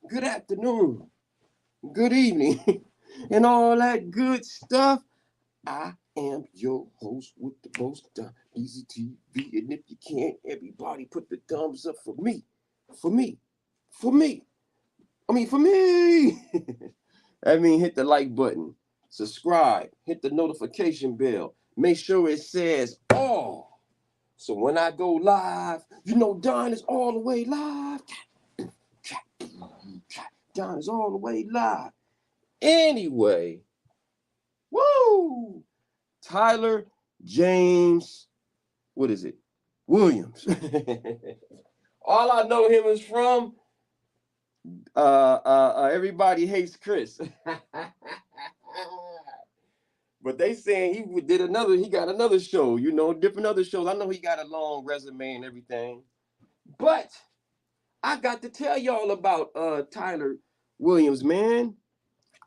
good afternoon, good evening, and all that good stuff. I am your host with the most, Easy TV. And if you can't, everybody put the thumbs up for me, for me, for me. For me. Hit the like button, subscribe, hit the notification bell. Make sure it says all. So when I go live, Don is all the way live. Don is all the way live. Anyway, woo! Tyler James, what is it? Williams. All I know him is from Everybody Hates Chris. But they saying he got another show, different other shows. I know he got a long resume and everything. But I got to tell y'all about Tyler Williams, man.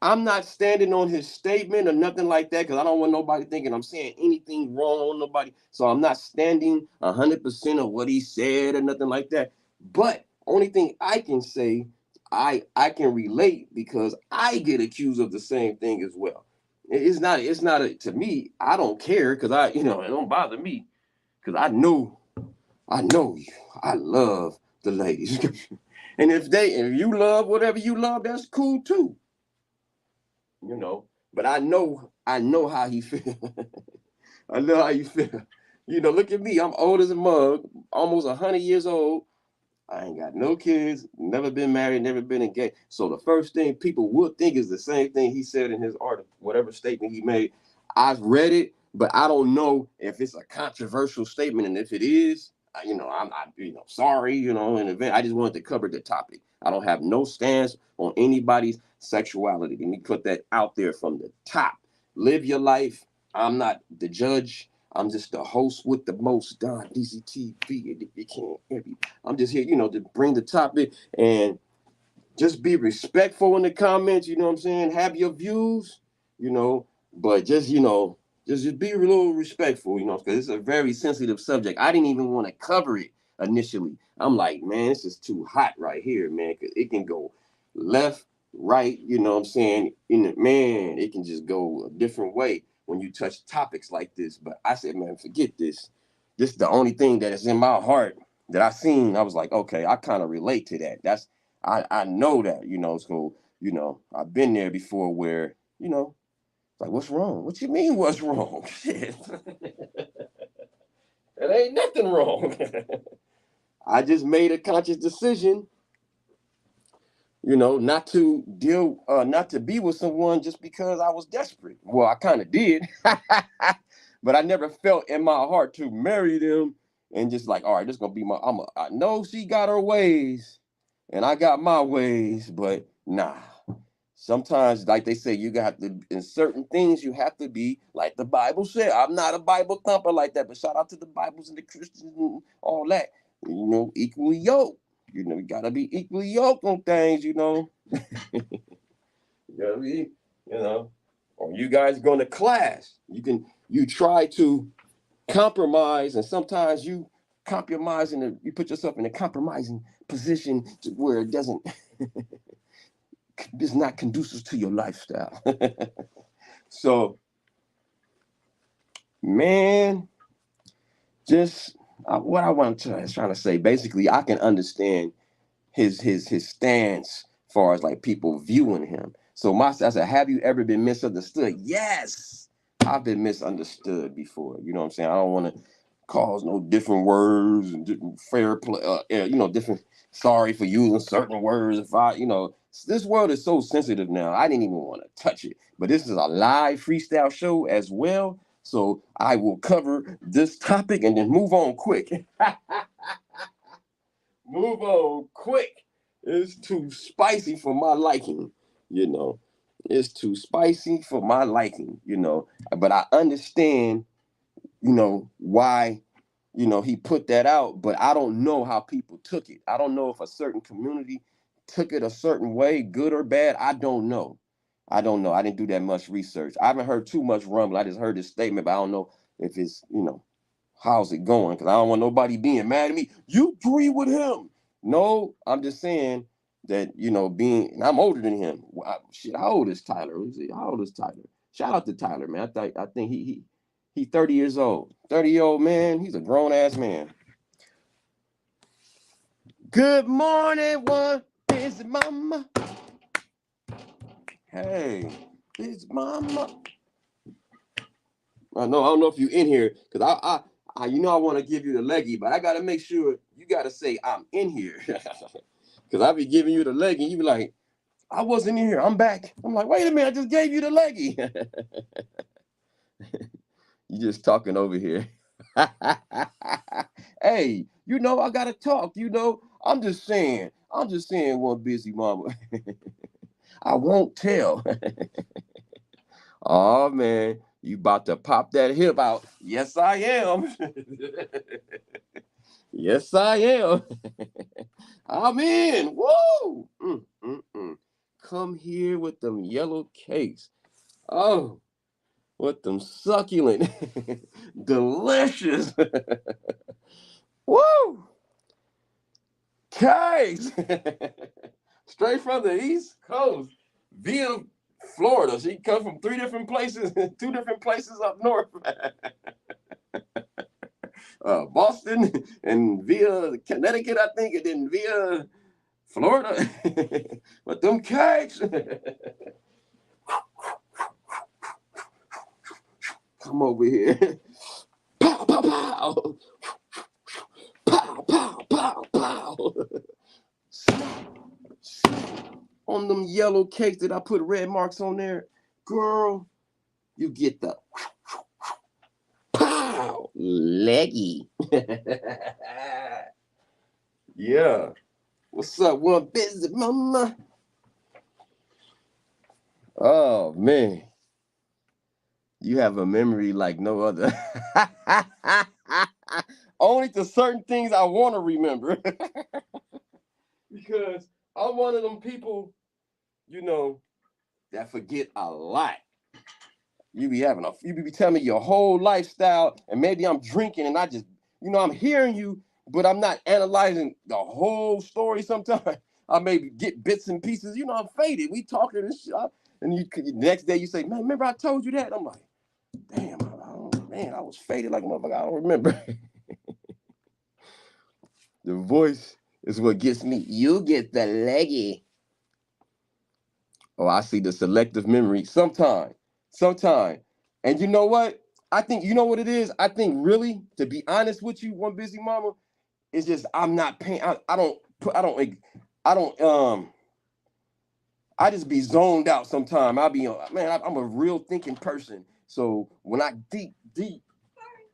I'm not standing on his statement or nothing like that because I don't want nobody thinking I'm saying anything wrong on nobody. So I'm not standing 100% of what he said or nothing like that. But only thing I can say, I can relate because I get accused of the same thing as well. To me. I don't care because it don't bother me because I know you. I love the ladies, and if you love whatever you love, that's cool too. But I know how he feel. I know how you feel. Look at me. I'm old as a mug, almost 100 years old. I ain't got no kids, never been married, never been engaged. So the first thing people would think is the same thing he said in his article, whatever statement he made. I've read it, but I don't know if it's a controversial statement, and if it is, I'm not, sorry, in advance. I just wanted to cover the topic. I don't have no stance on anybody's sexuality. Let me put that out there from the top. Live your life. I'm not the judge. I'm just the host with the most, Donneezee TV. And if you can't, I'm just here, to bring the topic and just be respectful in the comments. You know what I'm saying? Have your views, but just be a little respectful, because it's a very sensitive subject. I didn't even want to cover it initially. I'm like, man, this is too hot right here, man, because it can go left, right, you know what I'm saying? Man, it can just go a different way when you touch topics like this. But I said, man, forget this. This is the only thing that is in my heart that I seen. I was like, okay, I kind of relate to that. I know that, so, I've been there before where, like, what's wrong? What you mean, what's wrong? Shit. It ain't nothing wrong. I just made a conscious decision, not to be with someone just because I was desperate. Well, I kind of did, but I never felt in my heart to marry them and just like, all right, this is gonna be I know she got her ways, and I got my ways, but nah. Sometimes, like they say, you got to, in certain things, you have to be like the Bible said. I'm not a Bible thumper like that, but shout out to the Bibles and the Christians and all that. Equally yoked. You gotta be equally yoked on things, you gotta be, or you guys go to class. You try to compromise, and sometimes you compromise you put yourself in a compromising position to where it doesn't it's not conducive to your lifestyle. So, man, just what I want to trying to say. Basically, I can understand his stance as far as like people viewing him. So I said, have you ever been misunderstood? Yes, I've been misunderstood before. You know what I'm saying? I don't want to cause no different words and fair play. Different. Sorry for using certain words. If this world is so sensitive now. I didn't even want to touch it. But this is a live freestyle show as well. So I will cover this topic and then move on quick. Move on quick. It's too spicy for my liking, you know. It's too spicy for my liking. But I understand, why, he put that out, but I don't know how people took it. I don't know if a certain community took it a certain way, good or bad. I don't know. I don't know. I didn't do that much research. I haven't heard too much rumble. I just heard this statement, but I don't know if it's, how's it going? Because I don't want nobody being mad at me. You agree with him. No, I'm just saying that, you know, being, and I'm older than him. Shit, how old is Tyler? How old is Tyler? Shout out to Tyler, man. I think he 30 years old. 30-year-old man. He's a grown ass man. Good morning, one busy mama. Hey, busy mama. I don't know if you in here, because I you know I want to give you the leggy, but I gotta make sure you gotta say I'm in here. Cause I be giving you the leggy, you be like, I wasn't in here, I'm back. I'm like, wait a minute, I just gave you the leggy. You just talking over here. Hey, you know I gotta talk, you know. I'm just saying, one busy mama. I won't tell. Oh man, you about to pop that hip out. Yes, I am. Yes, I am. I'm in. Woo! Come here with them yellow cakes. Oh, with them succulent, delicious. Woo! Cakes. Straight from the East Coast via Florida. She comes from 3 different places, 2 different places up north. Boston and via Connecticut, I think, and then via Florida. But them cakes. Come over here. Pow, pow, pow. Pow, pow, pow, pow. Snap, snap. On them yellow cakes that I put red marks on there. Girl, you get the pow, leggy. Yeah. What's up, one busy mama? Oh, man. You have a memory like no other. Only to certain things I want to remember. Because I'm one of them people, you know, that forget a lot. You be telling me your whole lifestyle, and maybe I'm drinking and I just, you know, I'm hearing you, but I'm not analyzing the whole story sometimes. I maybe get bits and pieces. You know, I'm faded. We talking and shit. And the next day you say, man, remember I told you that? I'm like, damn, man, I was faded like a motherfucker. I don't remember. The voice is what gets me. You get the leggy. Oh, I see the selective memory sometime. And you know what? I think, you know what it is? I think really, to be honest with you, one busy mama, it's just I'm not paying. I just be zoned out sometime. I'm a real thinking person. So when I deep,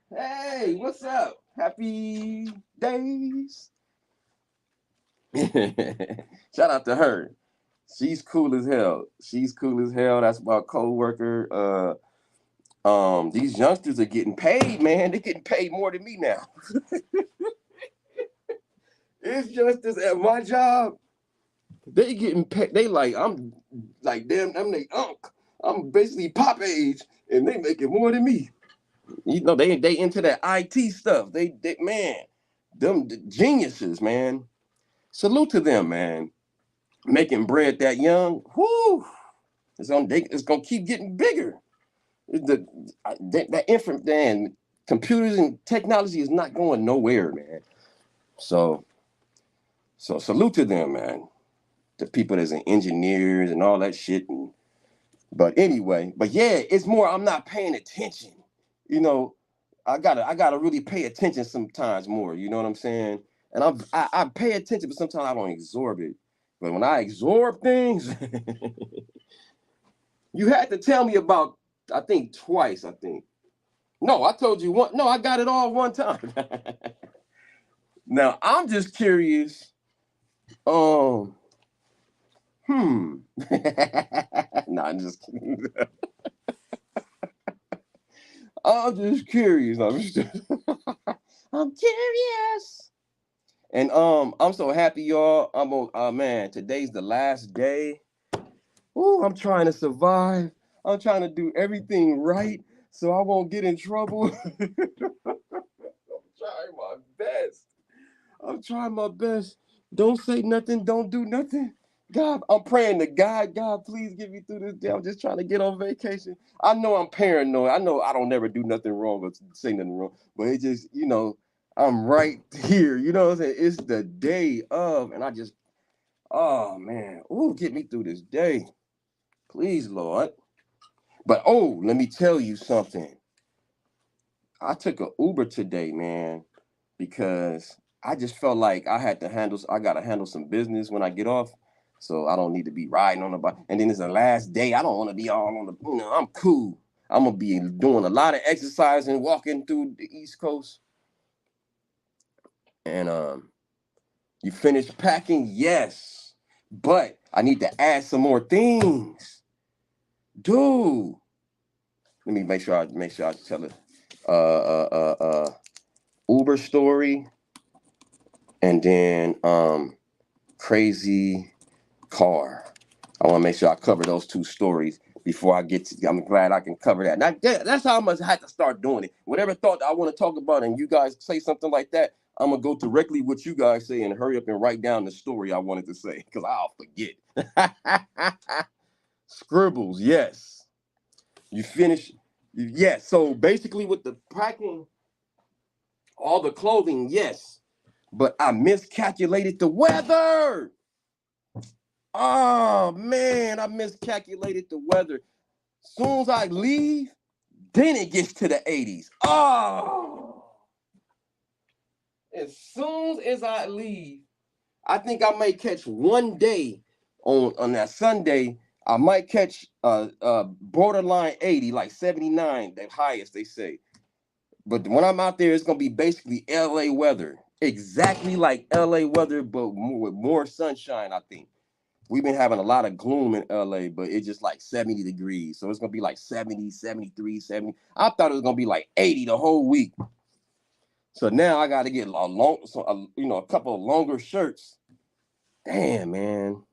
hey, what's up? Happy days. Shout out to her. She's cool as hell. That's my coworker. These youngsters are getting paid, man. They're getting paid more than me now. It's just as at my job. They getting paid. They like, I'm like, damn, I'm they unk. I'm basically pop age, and they making more than me. You know, they into that IT stuff. They man, them geniuses, man. Salute to them, man. Making bread that young. Whoo! It's gonna keep getting bigger. That infant, man, computers and technology is not going nowhere, man. So salute to them, man. The people that's in engineers and all that shit. But anyway, but yeah, it's more I'm not paying attention. You know, I gotta really pay attention sometimes more. You know what I'm saying? And I pay attention, but sometimes I don't absorb it. But when I absorb things, you had to tell me about, I think twice. I think. No, I told you one. No, I got it all one time. Now I'm just curious. Um, no, I'm just kidding. I'm just curious. I'm curious. And I'm so happy, y'all. I'm on. Man, today's the last day. Ooh, I'm trying to survive. I'm trying to do everything right so I won't get in trouble. I'm trying my best. Don't say nothing. Don't do nothing. God, I'm praying to God. God, please get me through this day. I'm just trying to get on vacation. I know I'm paranoid. I know I don't never do nothing wrong or say nothing wrong, but it just, I'm right here. You know what I'm saying? It's the day of, and I just, oh man, ooh, get me through this day, please, Lord. But oh, let me tell you something. I took an Uber today, man, because I just felt like I got to handle some business when I get off. So I don't need to be riding on the bike. And then it's the last day. I don't want to be all on I'm cool. I'm going to be doing a lot of exercise and walking through the East Coast. And you finished packing? Yes. But I need to add some more things. Dude. Let me make sure I tell it. Uber story. And then crazy car. I want to make sure I cover those two stories before I get to. I'm glad I can cover that. Now, that's how I must have to start doing it. Whatever thought I want to talk about, and you guys say something like that, I'm gonna go directly what you guys say and hurry up and write down the story I wanted to say because I'll forget. Scribbles, yes. You finish, yes. So basically, with the packing, all the clothing, yes. But I miscalculated the weather. Oh man, I miscalculated the weather. Soon as I leave, then it gets to the 80s. Oh, as soon as I leave, I think I might catch one day on that Sunday. I might catch borderline 80, like 79, the highest they say. But when I'm out there, it's gonna be basically LA weather, exactly like LA weather, but with more sunshine. I think. We've been having a lot of gloom in LA, but it's just like 70 degrees. So it's going to be like 70, 73, 70. I thought it was going to be like 80 the whole week. So now I got to get a couple of longer shirts. Damn, man.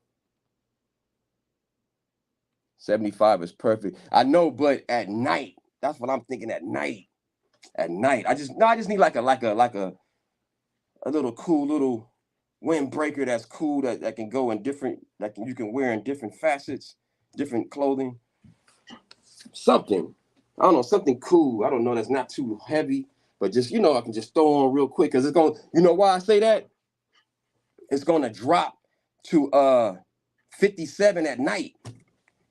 75 is perfect. I know, but at night, that's what I'm thinking at night. At night, I just need like a little cool little windbreaker that's cool that can go in different you can wear in different facets, different clothing. Something. I don't know, something cool. I don't know, that's not too heavy, but just, I can just throw on real quick because it's going to, why I say that? It's going to drop to 57 at night.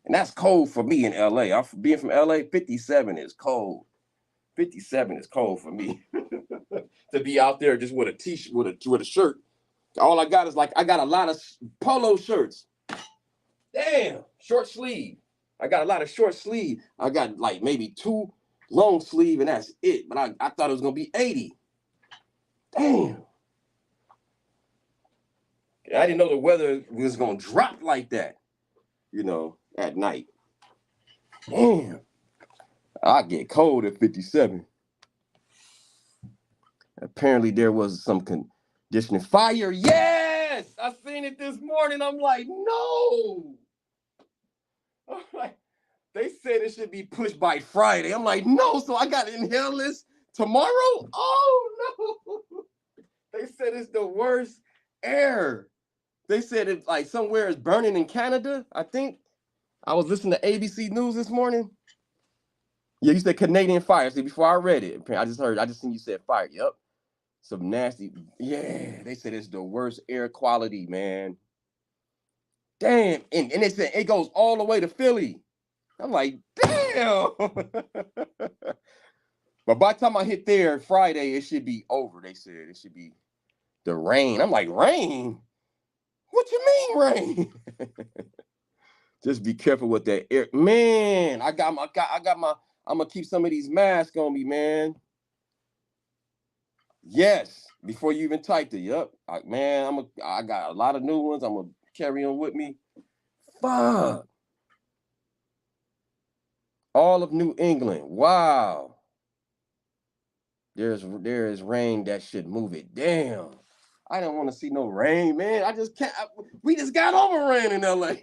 And that's cold for me in LA. Being from LA, 57 is cold. 57 is cold for me. To be out there just with a t-shirt, with a shirt. All I got is I got a lot of polo shirts. Damn, short sleeve. I got a lot of short sleeve. I got like maybe 2 long sleeve, and that's it. But I thought it was gonna be 80. Damn. I didn't know the weather was gonna drop like that, at night. Damn. I get cold at 57. Apparently there was some conditioning fire. Yes! I seen it this morning. I'm like, no. I'm like, they said it should be pushed by Friday. I'm like, no, so I got to inhale this tomorrow? Oh, no. They said it's the worst air. They said it like somewhere is burning in Canada, I think. I was listening to ABC News this morning. Yeah, you said Canadian fire. See, before I read it, I just seen you said fire. Yep. Some nasty. Yeah, they said it's the worst air quality, man. Damn. And they said it goes all the way to Philly. I'm like, damn. But by the time I hit there Friday, it should be over. They said it should be the rain. I'm like, rain? What you mean rain? Just be careful with that air. Man, I'm gonna keep some of these masks on me, man. Yes, before you even typed it. Yep. Man, I got a lot of new ones. I'm gonna carry them with me. Fuck. All of New England. Wow. There is rain that should move it. Damn. I don't want to see no rain, man. I just can't. We just got over rain in LA.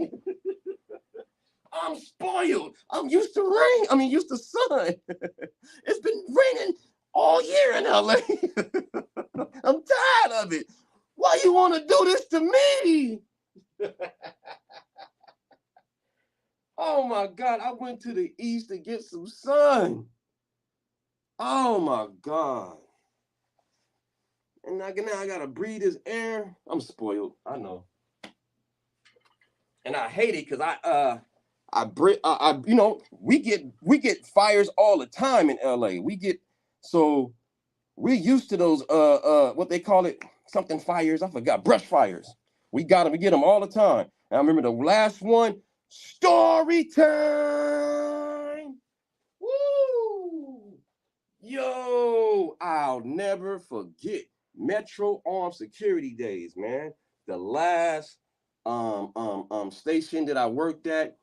I'm spoiled. I'm used to rain. I mean, used to sun. It's been raining all year in LA. I'm tired of it. Why you want to do this to me? Oh my God, I went to the east to get some sun. Oh my God. And now I gotta breathe this air. I'm spoiled. I know. And I hate it because we get fires all the time in LA. So we're used to those what they call it, something fires. I forgot, brush fires. We get them all the time. And I remember the last one, story time. Woo! Yo, I'll never forget Metro Armed Security days, man. The last station that I worked at,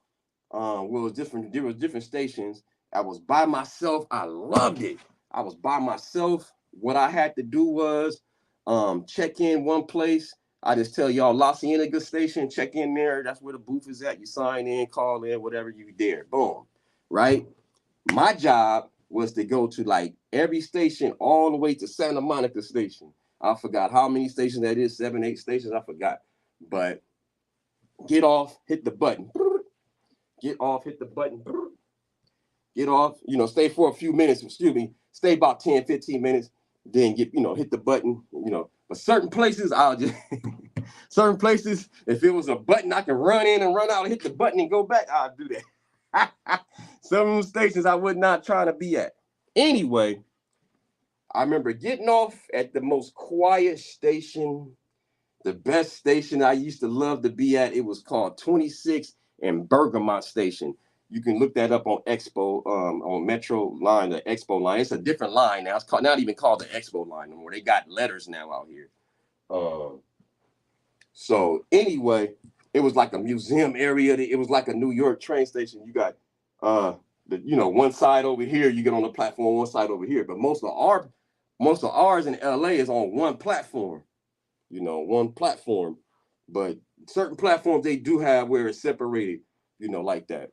there was different stations. I was by myself. I loved it. I was by myself. What I had to do was check in one place. I just tell y'all La Cienega station, check in there. That's where the booth is at. You sign in, call in, whatever you dare. Boom. Right? My job was to go to like every station all the way to Santa Monica station. I forgot how many stations that is, 7, 8 stations, I forgot. But get off, hit the button. Get off, hit the button. Get off, stay for a few minutes, stay about 10, 15 minutes, then hit the button, But certain places, certain places, if it was a button I can run in and run out and hit the button and go back, I'll do that. Some stations I would not try to be at. Anyway, I remember getting off at the most quiet station, the best station I used to love to be at. It was called 26 and Bergamot Station. You can look that up on Expo, on Metro line, the Expo line. It's a different line now. It's not even called the Expo line anymore. They got letters now out here. So anyway, it was like a museum area. It was like a New York train station. You got one side over here, you get on the platform, one side over here. But most of ours in LA is on one platform. One platform. But certain platforms they do have where it's separated, like that,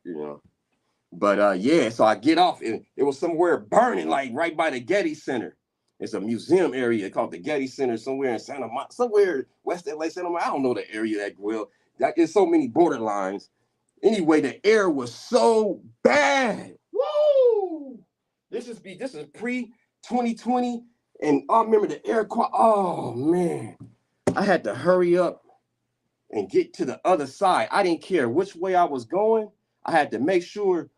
But yeah, so I get off and it was somewhere burning, like right by the Getty Center. It's a museum area called the Getty Center somewhere in somewhere West LA, Santa Monica. I don't know the area that well. There's so many borderlines. Anyway, the air was so bad. Woo! This is pre 2020, and I remember the air quality. Oh man, I had to hurry up and get to the other side. I didn't care which way I was going. I had to make sure,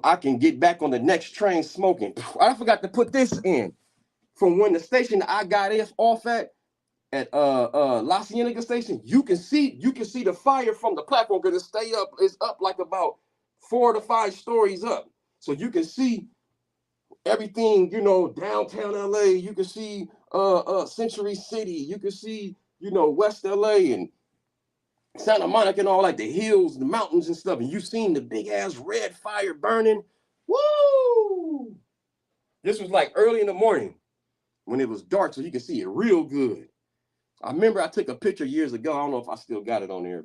I can get back on the next train smoking. I forgot to put this in. From when the station I got off at La Cienega station, you can see the fire from the platform because it's up like about 4 to 5 stories up. So you can see everything, downtown LA, you can see Century City, you can see, West LA and Santa Monica and all, like the hills, the mountains and stuff, and you seen the big ass red fire burning. Woo! This was like early in the morning when it was dark, so you can see it real good. I remember I took a picture years ago. I don't know if I still got it on there,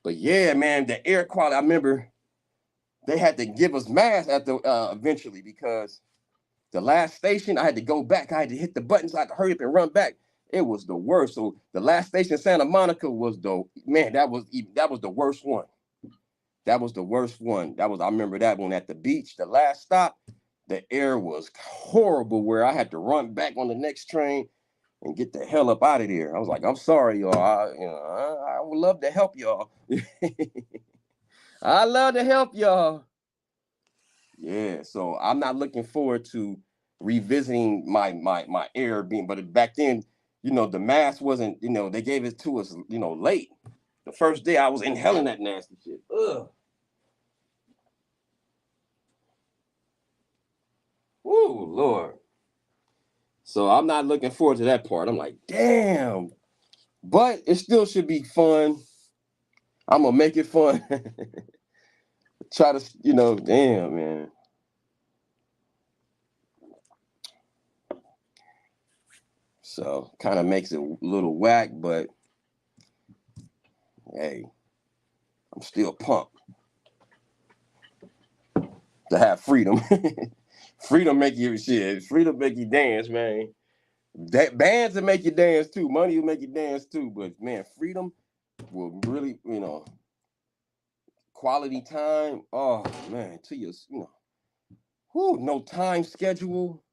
but yeah, man, the air quality. I remember they had to give us masks eventually because the last station I had to go back. I had to hit the buttons. I had to hurry up and run back. It was the worst. So the last station in Santa Monica was that was the worst one. That was the worst one. I remember that one at the beach. The last stop, the air was horrible where I had to run back on the next train and get the hell up out of there. I was like, I'm sorry, y'all. I would love to help y'all. I love to help y'all. Yeah, so I'm not looking forward to revisiting my air being, but back then, the mask wasn't, they gave it to us, late. The first day I was inhaling that nasty shit. Ugh. Woo, Lord. So I'm not looking forward to that part. I'm like, damn. But it still should be fun. I'm gonna make it fun. Try to, damn, man. So kind of makes it a little whack, but hey, I'm still pumped to have freedom. Freedom make you shit. Freedom make you dance, man. That bands will make you dance too. Money will make you dance too. But man, freedom will really, quality time. Oh man, to your, no time schedule.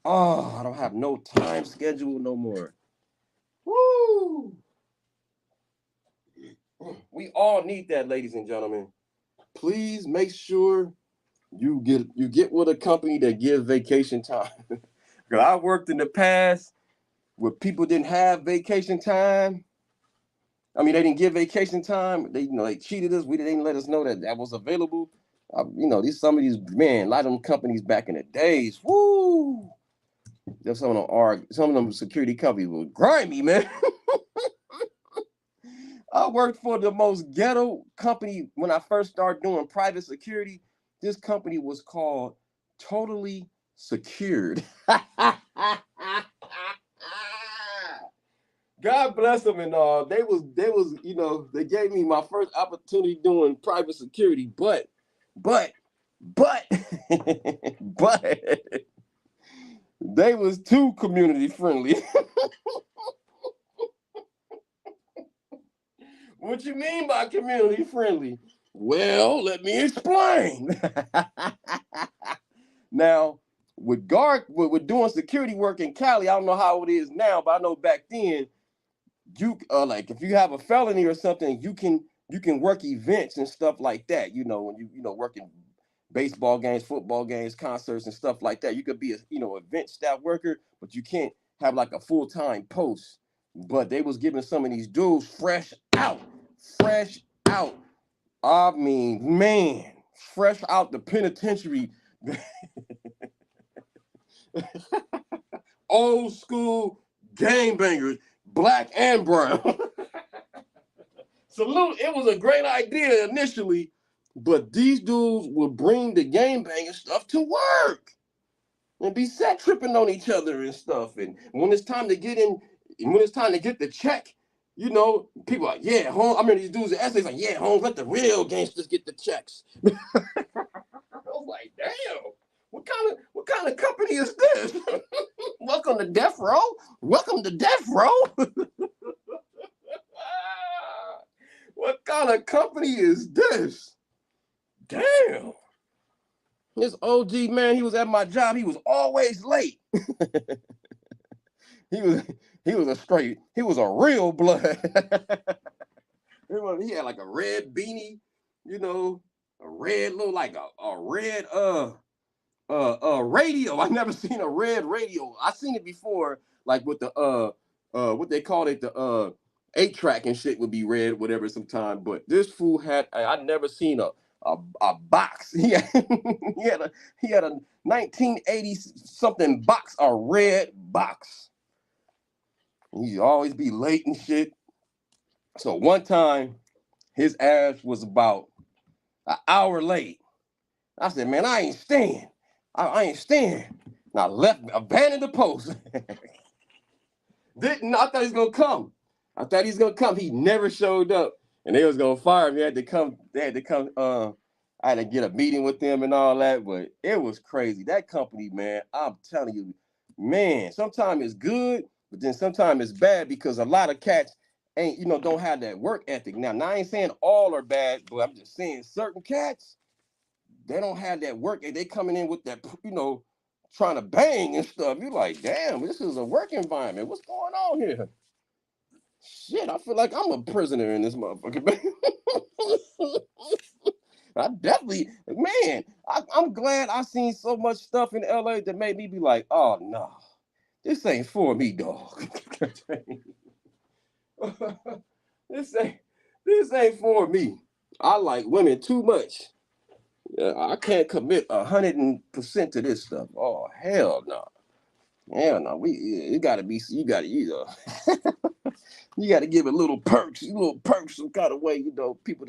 Oh, I don't have no time schedule no more. Woo! We all need that, ladies and gentlemen. Please make sure you get with a company that gives vacation time. Because I worked in the past where people didn't have vacation time. I mean, they didn't give vacation time. They cheated us. They didn't let us know that was available. Some of these, man, a lot of them companies back in the days, woo. There's some of them security companies were grimy, man. I worked for the most ghetto company when I first started doing private security. This company was called Totally Secured. God bless them and all. They they gave me my first opportunity doing private security, but but they was too community friendly. What you mean by community friendly? Well, let me explain. Now, with doing security work in Cali, I don't know how it is now, but I know back then, you like if you have a felony or something, you can work events and stuff like that. When working baseball games, football games, concerts and stuff like that. You could be a event staff worker, but you can't have like a full-time post. But they was giving some of these dudes fresh out. I mean, man, fresh out the penitentiary. Old school game bangers, black and brown. Salute. It was a great idea initially, but these dudes would bring the game banging stuff to work and be set tripping on each other and stuff. And when it's time to get the check, people are like, yeah, Holmes. I remember these dudes in essays like, yeah, Holmes, let the real gangsters get the checks. I was like, damn, what kind of company is this? Welcome to death row. Welcome to death row. What kind of company is this? Damn. This OG man, he was at my job. He was always late. He was a real blood. He had like a red beanie, a red little like a red radio. I never seen a red radio. I seen it before, like with the what they call it, the 8-track and shit would be red, whatever sometime. But this fool I never seen a box. He had a 1980 something box, a red box. He'd always be late and shit. So one time, his ass was about an hour late. I said, man, I ain't staying. I ain't staying. And I abandoned the post. I thought he was gonna come. He never showed up. And they was gonna fire him. They had to come. I had to get a meeting with them and all that, but it was crazy. That company, man, I'm telling you, man, sometimes it's good, but then sometimes it's bad because a lot of cats don't have that work ethic. Now I ain't saying all are bad, but I'm just saying certain cats, they don't have that work. They coming in with that, trying to bang and stuff. You're like, damn, this is a work environment. What's going on here? Shit, I feel like I'm a prisoner in this motherfucker. I definitely, man, I'm glad I seen so much stuff in LA that made me be like, oh no, this ain't for me, dog. this ain't for me. I like women too much. I can't commit 100% to this stuff. Oh hell no. Hell no. You gotta you gotta give it little perks, some kind of way, people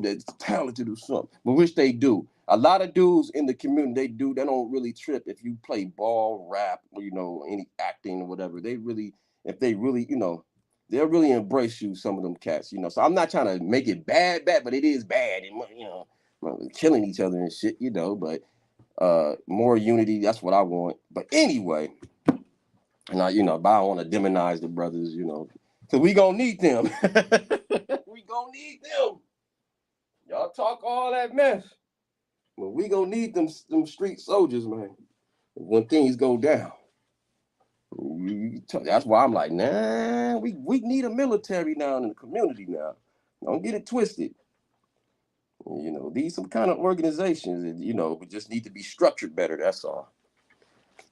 that's talented or something. But which they do. A lot of dudes in the community, they don't really trip if you play ball, rap, or any acting or whatever. If they really, they'll really embrace you, some of them cats, So I'm not trying to make it bad, but it is bad, and killing each other and shit, but more unity, that's what I want. But anyway, and but I don't want to demonize the brothers, because we gonna need them. We gonna need them. Y'all talk all that mess, but we gonna need them street soldiers, man. When things go down, that's why I'm like, nah, we need a military now in the community now. Don't get it twisted. You know, these some kind of organizations, and you know, we just need to be structured better. That's all.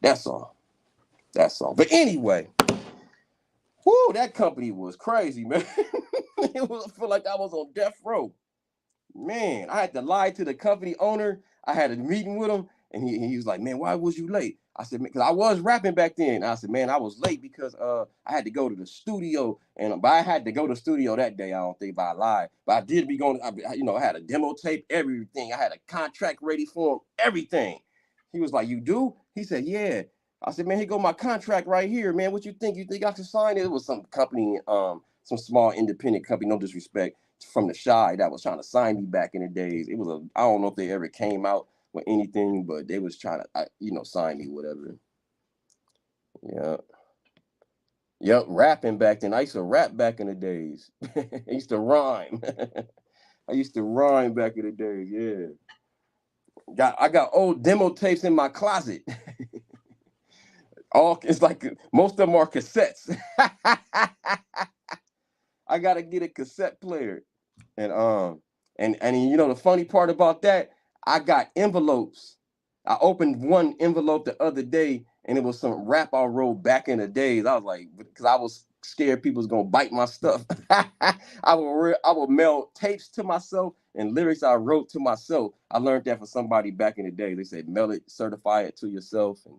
That's all. That's all. But anyway, whoo, that company was crazy, man. It was I feel like I was on death row. Man, I had to lie to the company owner. I had a meeting with him, and he was like, "Man, why was you late?" I said, "Because I was rapping back then." I said, "Man, I was late because I had to go to the studio, and but I had to go to the studio that day. I don't think if I lied, but I did be going. I had a demo tape, everything. I had a contract ready for him, everything." He was like, "You do?" He said, "Yeah." I said, "Man, here go my contract right here, man. What you think? You think I should sign it?" It was some company, some small independent company. No disrespect from the Shy that was trying to sign me back in the days. It was I don't know if they ever came out with anything, but they was trying to sign me, whatever. Yeah. Yep, rapping back then. I used to rap back in the days. I used to rhyme. I used to rhyme back in the days, yeah. I got old demo tapes in my closet. All it's like most of them are cassettes. I gotta get a cassette player. And the funny part about that, I got envelopes. I opened one envelope the other day, and it was some rap I wrote back in the days. I was like, because I was scared people was gonna bite my stuff. I would mail tapes to myself and lyrics I wrote to myself. I learned that from somebody back in the day. They said mail it, certify it to yourself, and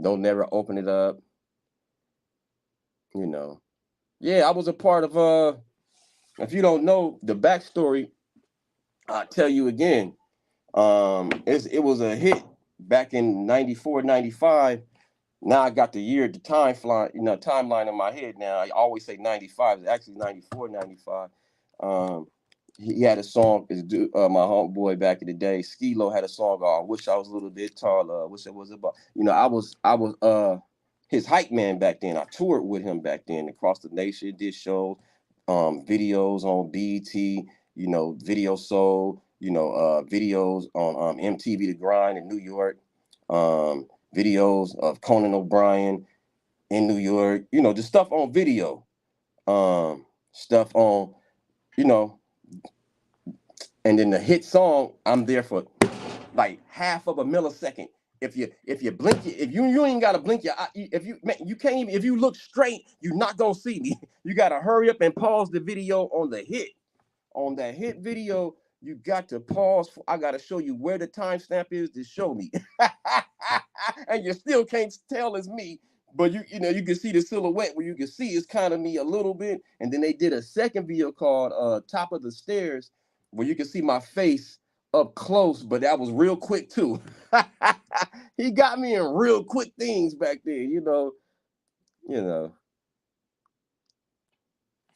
don't never open it up. You know. Yeah, I was a part of if you don't know the backstory, I'll tell you again. It was a hit back in 94, 95. Now I got the year, the timeline in my head now. I always say 95. It's actually 94, 95. Um, he had a song, my homeboy back in the day, Skilo had a song, I wish I was a little bit taller. I wish it was about, I was his hype man back then. I toured with him back then across the nation, did shows, videos on BET, Video Soul, videos on MTV The Grind in New York, videos of Conan O'Brien in New York, just stuff on video, stuff on, you know, and then the hit song, I'm there for like half of a millisecond. If you blink, if you ain't gotta blink your eye, if you man, you can't even if you look straight, you're not gonna see me. You gotta hurry up and pause the video on the hit. On that hit video, you got to pause. I got to show you where the timestamp is to show me. And you still can't tell it's me, but you can see the silhouette where you can see it's kind of me a little bit. And then they did a second video called Top of the Stairs where you can see my face up close, but that was real quick too. He got me in real quick things back then, you know,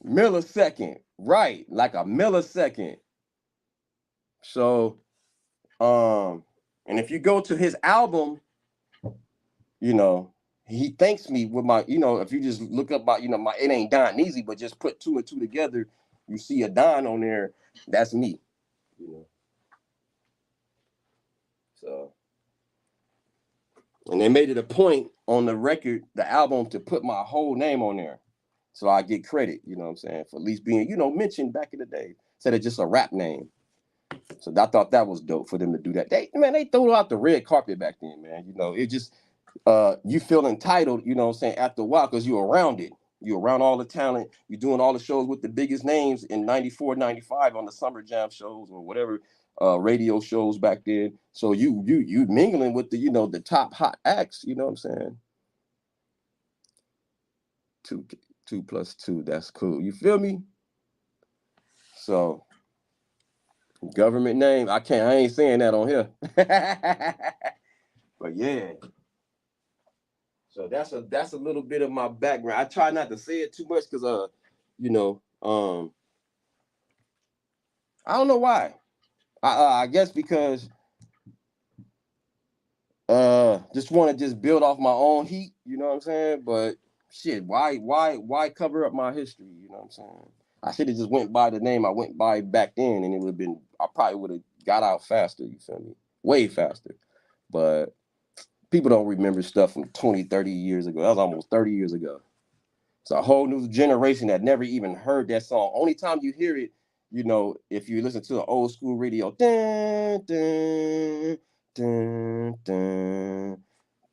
millisecond, right? Like a millisecond. So, and if you go to his album, you know, he thanks me with my, if you just look up my, my, it ain't Donneezee, but just put two and two together, you see a Don on there. That's me, you know. So, and they made it a point on the record, the album, to put my whole name on there, so I get credit. You know what I'm saying, for at least being, mentioned back in the day, instead of just a rap name. So I thought that was dope for them to do that. They threw out the red carpet back then, man. It just you feel entitled, what I'm saying, after a while, because you're around it. You're around all the talent. You're doing all the shows with the biggest names in 94, 95 on the Summer Jam shows or whatever radio shows back then. So you mingling with the top hot acts, you know what I'm saying? Two plus two, that's cool. You feel me? So government name, I ain't saying that on here. But yeah. So that's a little bit of my background. I try not to say it too much because I don't know why. I guess because just want to just build off my own heat, you know what I'm saying? But shit, why cover up my history, you know what I'm saying? I should have just went by the name I went by back then, and it would have been, I probably would have got out faster, you feel me? Way faster. But people don't remember stuff from 20, 30 years ago. That was almost 30 years ago. It's a whole new generation that never even heard that song. Only time you hear it, you know, if you listen to an old school radio, dun, dun, dun, dun,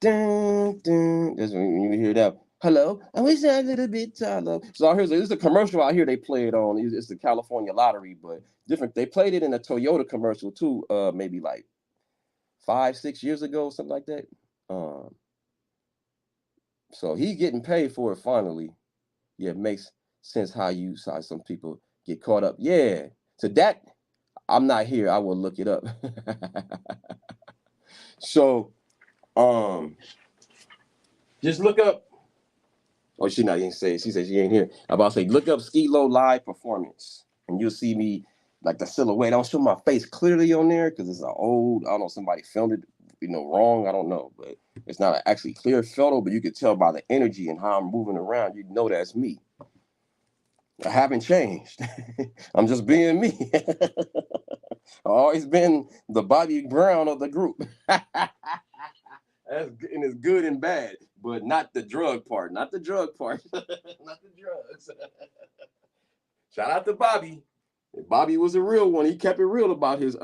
dun, dun. That's when you hear that. Hello, I wish I had a little bit taller. So here's this is a commercial out here they play it on. It's the California Lottery, but different. They played it in a Toyota commercial too. Maybe like 5, 6 years ago, something like that. So he getting paid for it finally. Yeah, it makes sense how some people get caught up. Yeah. So that I'm not here. I will look it up. So just look up. Oh, she not even say. She said she ain't here. I'm about to say look up Skee-Lo live performance, and you'll see me like the silhouette. I don't show my face clearly on there because it's an old. I don't know, somebody filmed it, wrong. I don't know, but it's not an actually clear photo. But you can tell by the energy and how I'm moving around. You know that's me. I haven't changed. I'm just being me. I've always been the Bobby Brown of the group. And it's good and bad, but not the drug part. Not the drug part. Not the drugs. Shout out to Bobby. Bobby was a real one. He kept it real about his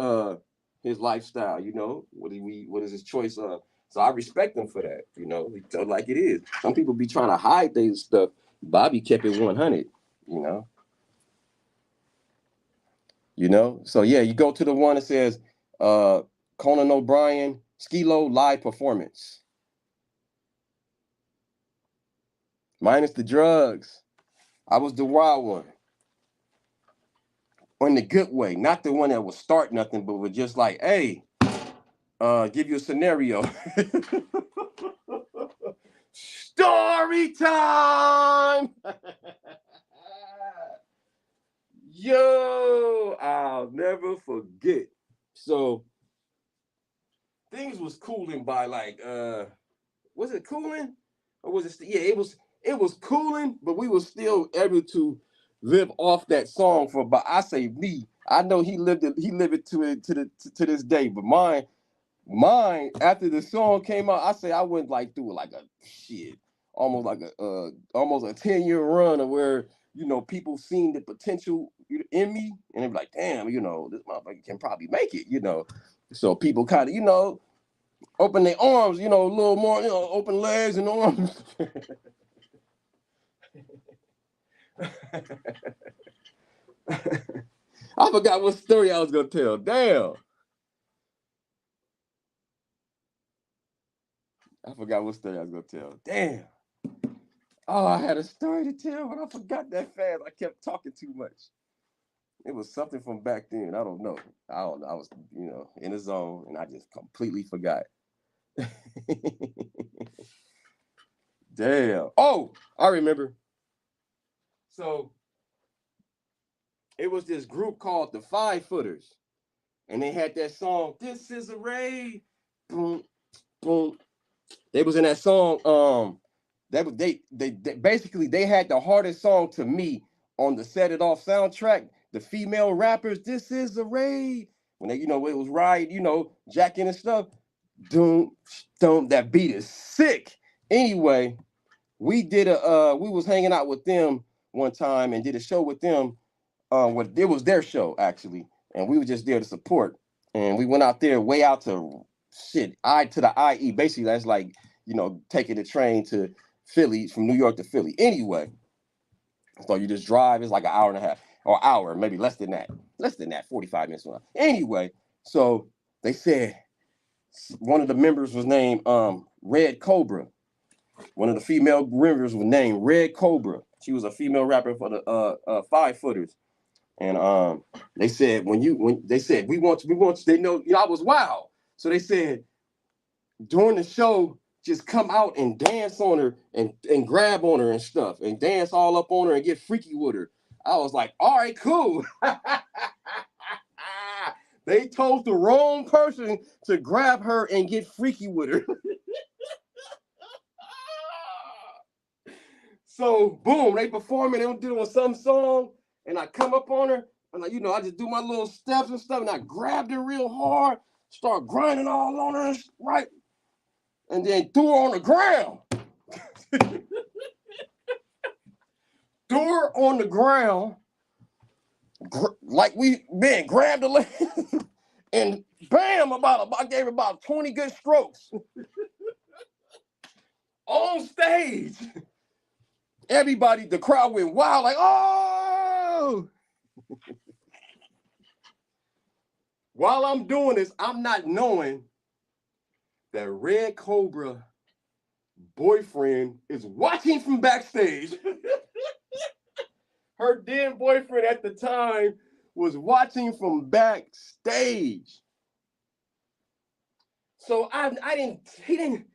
lifestyle. You know what is his choice of. So I respect him for that. You know, he told like it is. Some people be trying to hide their stuff. Bobby kept it 100. You know. So yeah, you go to the one that says Conan O'Brien Skee-Lo live performance minus the drugs. I was the wild one in the good way, not the one that would start nothing but would just like, hey, give you a scenario. Story time. Yo, I'll never forget. So things was cooling by like was it cooling or was it yeah, it was cooling, but we were still able to live off that song for about, I say me, I know he lived it to this day, but mine after the song came out, I say I went like through like a shit almost like almost a 10-year run of where people seen the potential in me, and they're like, damn, this motherfucker can probably make it, so people kind of open their arms, a little more, open legs and arms. I forgot what story I was gonna tell. Damn. I forgot what story I was gonna tell. Damn. Oh, I had a story to tell, but I forgot that fast. I kept talking too much. It was something from back then. I don't know. I was, in a zone, and I just completely forgot. Damn. Oh, I remember. So it was this group called the 5-Footers, and they had that song, "This Is a Raid." Boom, boom. They was in that song. They basically they had the hardest song to me on the Set It Off soundtrack. The female rappers, "This Is a Raid." When they, it was Riot, jacking and stuff. Doom, doom. That beat is sick. Anyway, we was hanging out with them one time and did a show with them. It was their show actually, and we were just there to support. And we went out there, way out to to the IE. Basically, that's like taking the train to Philly, from New York to Philly. Anyway, so you just drive. It's like an hour and a half or hour, maybe less than that. 45 minutes. Anyway, so they said one of the members was named Red Cobra. One of the female members was named Red Cobra. She was a female rapper for the 5-Footers. And they said when they said we want they know I was wild. So they said during the show, just come out and dance on her and grab on her and stuff and dance all up on her and get freaky with her. I was like, all right, cool. They told the wrong person to grab her and get freaky with her. So boom, they performing, they doing some song, and I come up on her, and I just do my little steps and stuff, and I grabbed her real hard, start grinding all on her, right, and then threw her on the ground. Threw her on the ground, like grabbed the leg, and bam, I gave her about 20 good strokes. On stage. Everybody, the crowd went wild, like, oh! While I'm doing this, I'm not knowing that Red Cobra boyfriend is watching from backstage. Her then boyfriend at the time was watching from backstage. So he didn't,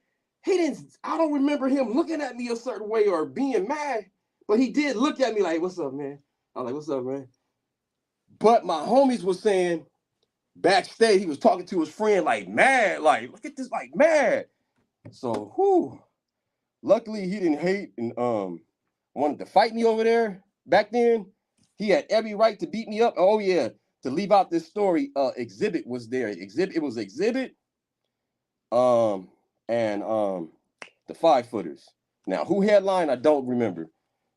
I don't remember him looking at me a certain way or being mad, but he did look at me like, what's up, man? I was like, what's up, man? But my homies was saying backstage, he was talking to his friend like mad, like, look at this, like mad. So, luckily he didn't hate and wanted to fight me over there back then. He had every right to beat me up. Oh yeah, to leave out this story, Exhibit was there. It was Exhibit, and the 5-footers. Now, who headlined, I don't remember,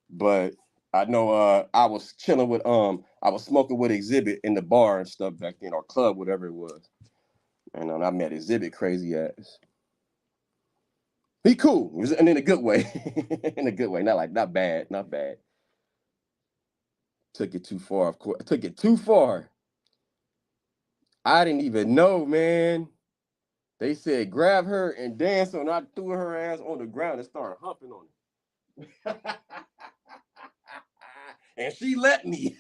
but I know I was chilling with I was smoking with Exhibit in the bar and stuff back then, or club, whatever it was. And I met Exhibit, crazy ass. He cool, and in a good way. In a good way, not bad. Took it too far, of course. Took it too far. I didn't even know, man. They said grab her and dance, and I threw her ass on the ground and started humping on her. And she let me.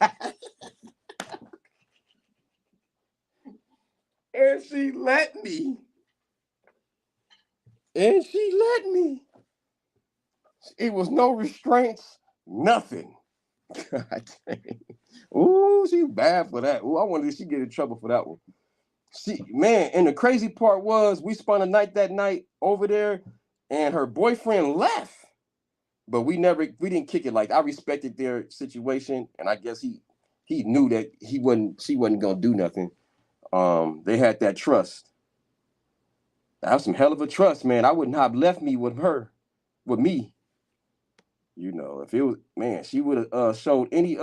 And she let me. It was no restraints, nothing. God dang. Ooh, she bad for that. Ooh, I wonder if she get in trouble for that one. Man, and the crazy part was we spent a night that night over there, and her boyfriend left. But we didn't kick it. Like, I respected their situation, and I guess he knew that she wasn't gonna do nothing. They had that trust. That was some hell of a trust, man. I wouldn't have left me with me. If it was, man, she would have showed any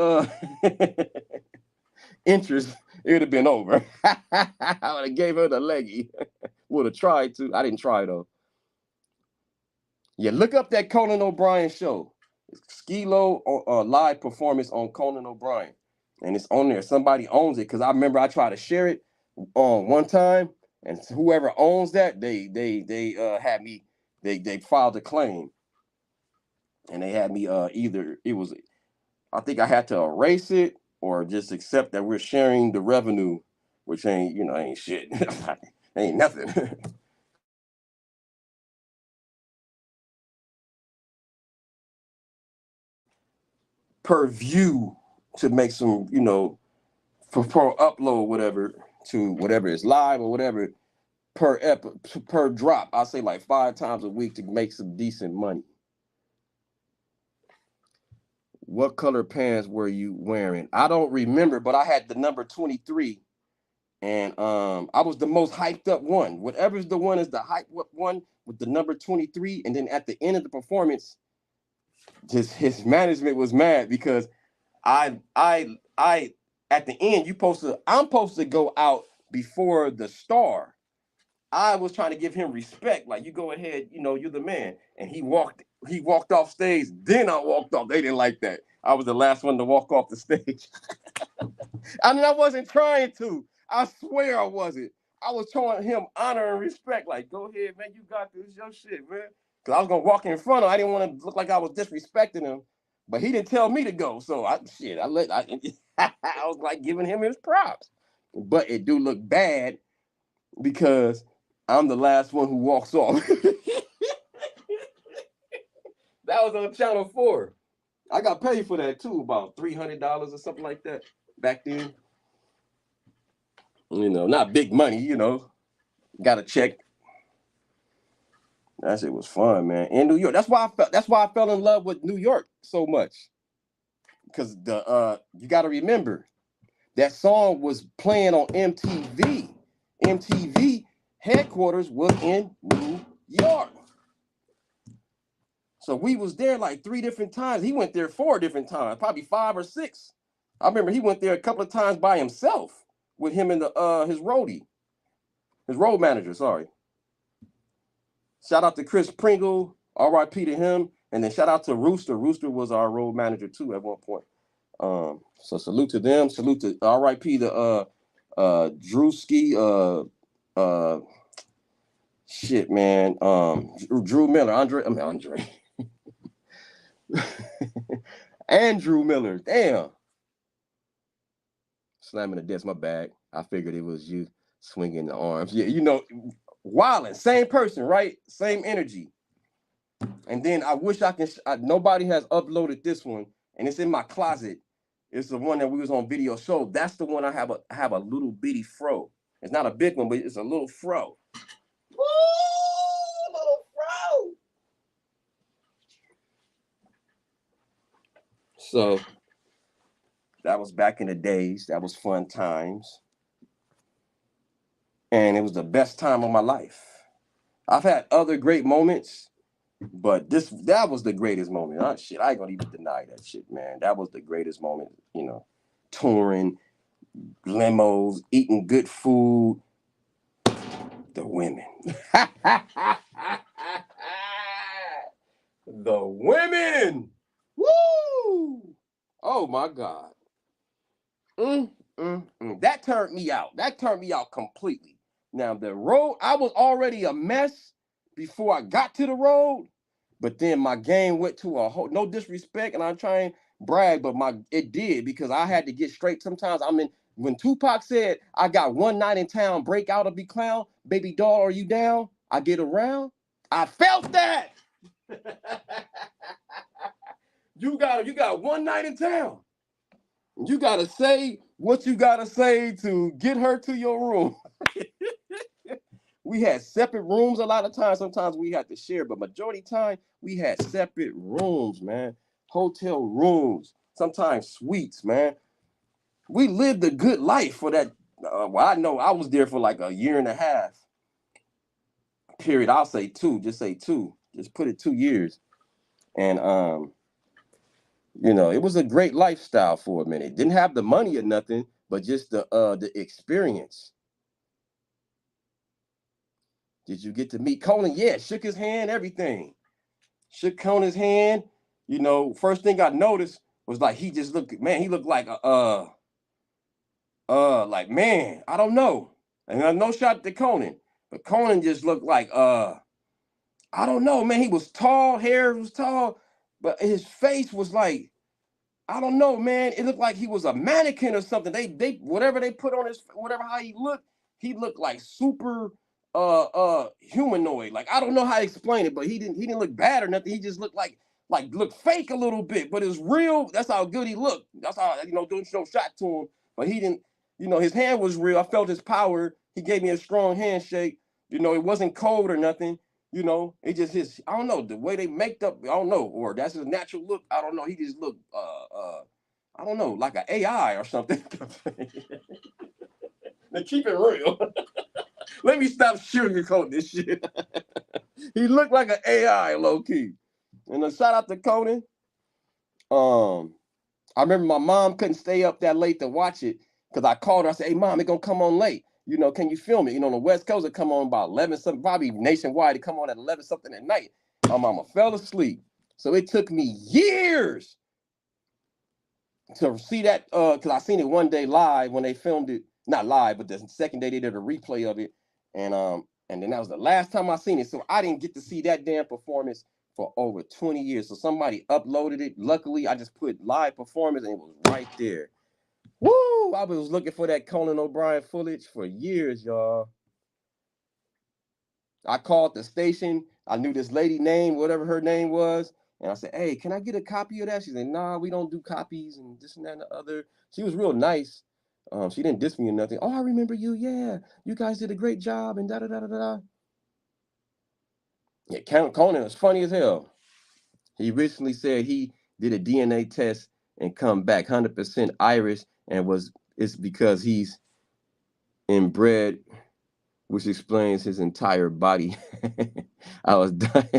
interest, it would have been over. I would have gave her the leggy. Would have tried to. I didn't try though. Yeah, look up that Conan O'Brien show. Skee-Lo live performance on Conan O'Brien, and it's on there. Somebody owns it because I remember I tried to share it one time, and whoever owns that, they had me. They filed a claim, and they had me either it was, I think I had to erase it or just accept that we're sharing the revenue, which ain't shit. Ain't nothing. Per view to make some, for upload whatever to whatever is live or whatever per drop. I'll say like 5 times a week to make some decent money. What color pants were you wearing? I don't remember, but I had the number 23, and I was the most hyped up one. Whatever's the one is the hype one with the number 23, and then at the end of the performance, just his management was mad because I at the end I'm supposed to go out before the star. I was trying to give him respect, like, you go ahead, you're the man. And he walked off stage, then I walked off. They didn't like that. I was the last one to walk off the stage. I mean, I wasn't trying to. I swear I wasn't. I was showing him honor and respect, like, go ahead, man, you got this, your shit, man. Because I was gonna walk in front of him. I didn't want to look like I was disrespecting him. But he didn't tell me to go. So I was like giving him his props. But it do look bad because I'm the last one who walks off. That was on Channel 4. I got paid for that too, about $300 or something like that back then. Not big money, got a check. That shit was fun, man. In New York. That's why I fell in love with New York so much. because the you got to remember that song was playing on MTV. MTV headquarters was in New York. So we was there like 3 different times. He went there 4 different times, probably 5 or 6. I remember he went there a couple of times by himself with him and his road manager, sorry. Shout out to Chris Pringle, RIP to him. And then shout out to Rooster. Rooster was our road manager too at one point. So salute to them. Salute to RIP to Drewski, shit, man. Drew Miller, Andre. Andrew Miller. Damn. Slamming the desk, my bag. I figured it was you swinging the arms. Yeah, you know, wilding. Same person, right? Same energy. And then I wish I can. Nobody has uploaded this one, and it's in my closet. It's the one that we was on video show. That's the one I have a little bitty fro. It's not a big one, but it's a little fro. Woo! Little fro. So that was back in the days. That was fun times. And it was the best time of my life. I've had other great moments, but that was the greatest moment. Shit, I ain't gonna even deny that shit, man. That was the greatest moment, you know. Touring, limos, eating good food, the women. The women. Woo! Oh my God. That turned me out. That turned me out completely. Now the road, I was already a mess before I got to the road, but then my game went to a whole, no disrespect, and I'm trying to brag, but it did, because I had to get straight. Sometimes when Tupac said, I got one night in town, break out or be clown, baby doll, are you down? I get around. I felt that. You got one night in town. You got to say what you got to say to get her to your room. We had separate rooms a lot of times. Sometimes we had to share, but majority of the time, we had separate rooms, man. Hotel rooms, sometimes suites, man. We lived a good life for that. Well, I know I was there for like a year and a half. Period. I'll say 2. Just say 2. Just put it 2 years. And you know, it was a great lifestyle for a minute. Didn't have the money or nothing, but just the experience. Did you get to meet Conan? Yeah, shook his hand, everything. Shook Conan's hand. You know, first thing I noticed was like he just looked, man, he looked like like, man, I don't know. And no shot to Conan, but Conan just looked like I don't know, man. He was tall, hair was tall, but his face was like, I don't know, man. It looked like he was a mannequin or something. They whatever they put on his, whatever how he looked like super humanoid. Like, I don't know how to explain it, but he didn't look bad or nothing. He just looked like looked fake a little bit, but it's real. That's how good he looked. That's how, you know, doing no shot to him. But he didn't, you know, his hand was real. I felt his power. He gave me a strong handshake. You know, it wasn't cold or nothing. You know, it just I don't know, the way they make up, I don't know, or that's his natural look. I don't know. He just looked I don't know, like an AI or something. Now keep it real. Let me stop sugarcoating this shit. He looked like an AI, low key. And a shout out to Conan. I remember my mom couldn't stay up that late to watch it, because I called her. I said, "Hey, mom, it's gonna come on late. You know, can you film it? You know, on the West Coast, it come on about 11 something, probably nationwide, it come on at 11 something at night." My mama fell asleep. So it took me years to see that, because I seen it one day live when they filmed it. Not live, but the second day they did a replay of it. And then that was the last time I seen it. So I didn't get to see that damn performance for over 20 years. So somebody uploaded it. Luckily, I just put live performance and it was right there. Woo! I was looking for that Conan O'Brien footage for years, y'all. I called the station. I knew this lady name, whatever her name was. And I said, "Hey, can I get a copy of that?" She said, "Nah, we don't do copies and this and that and the other." She was real nice. She didn't diss me or nothing. "Oh, I remember you. Yeah, you guys did a great job and da da da da da." Yeah, Conan was funny as hell. He recently said he did a DNA test and come back 100% Irish, and it's because he's inbred, which explains his entire body. I was done.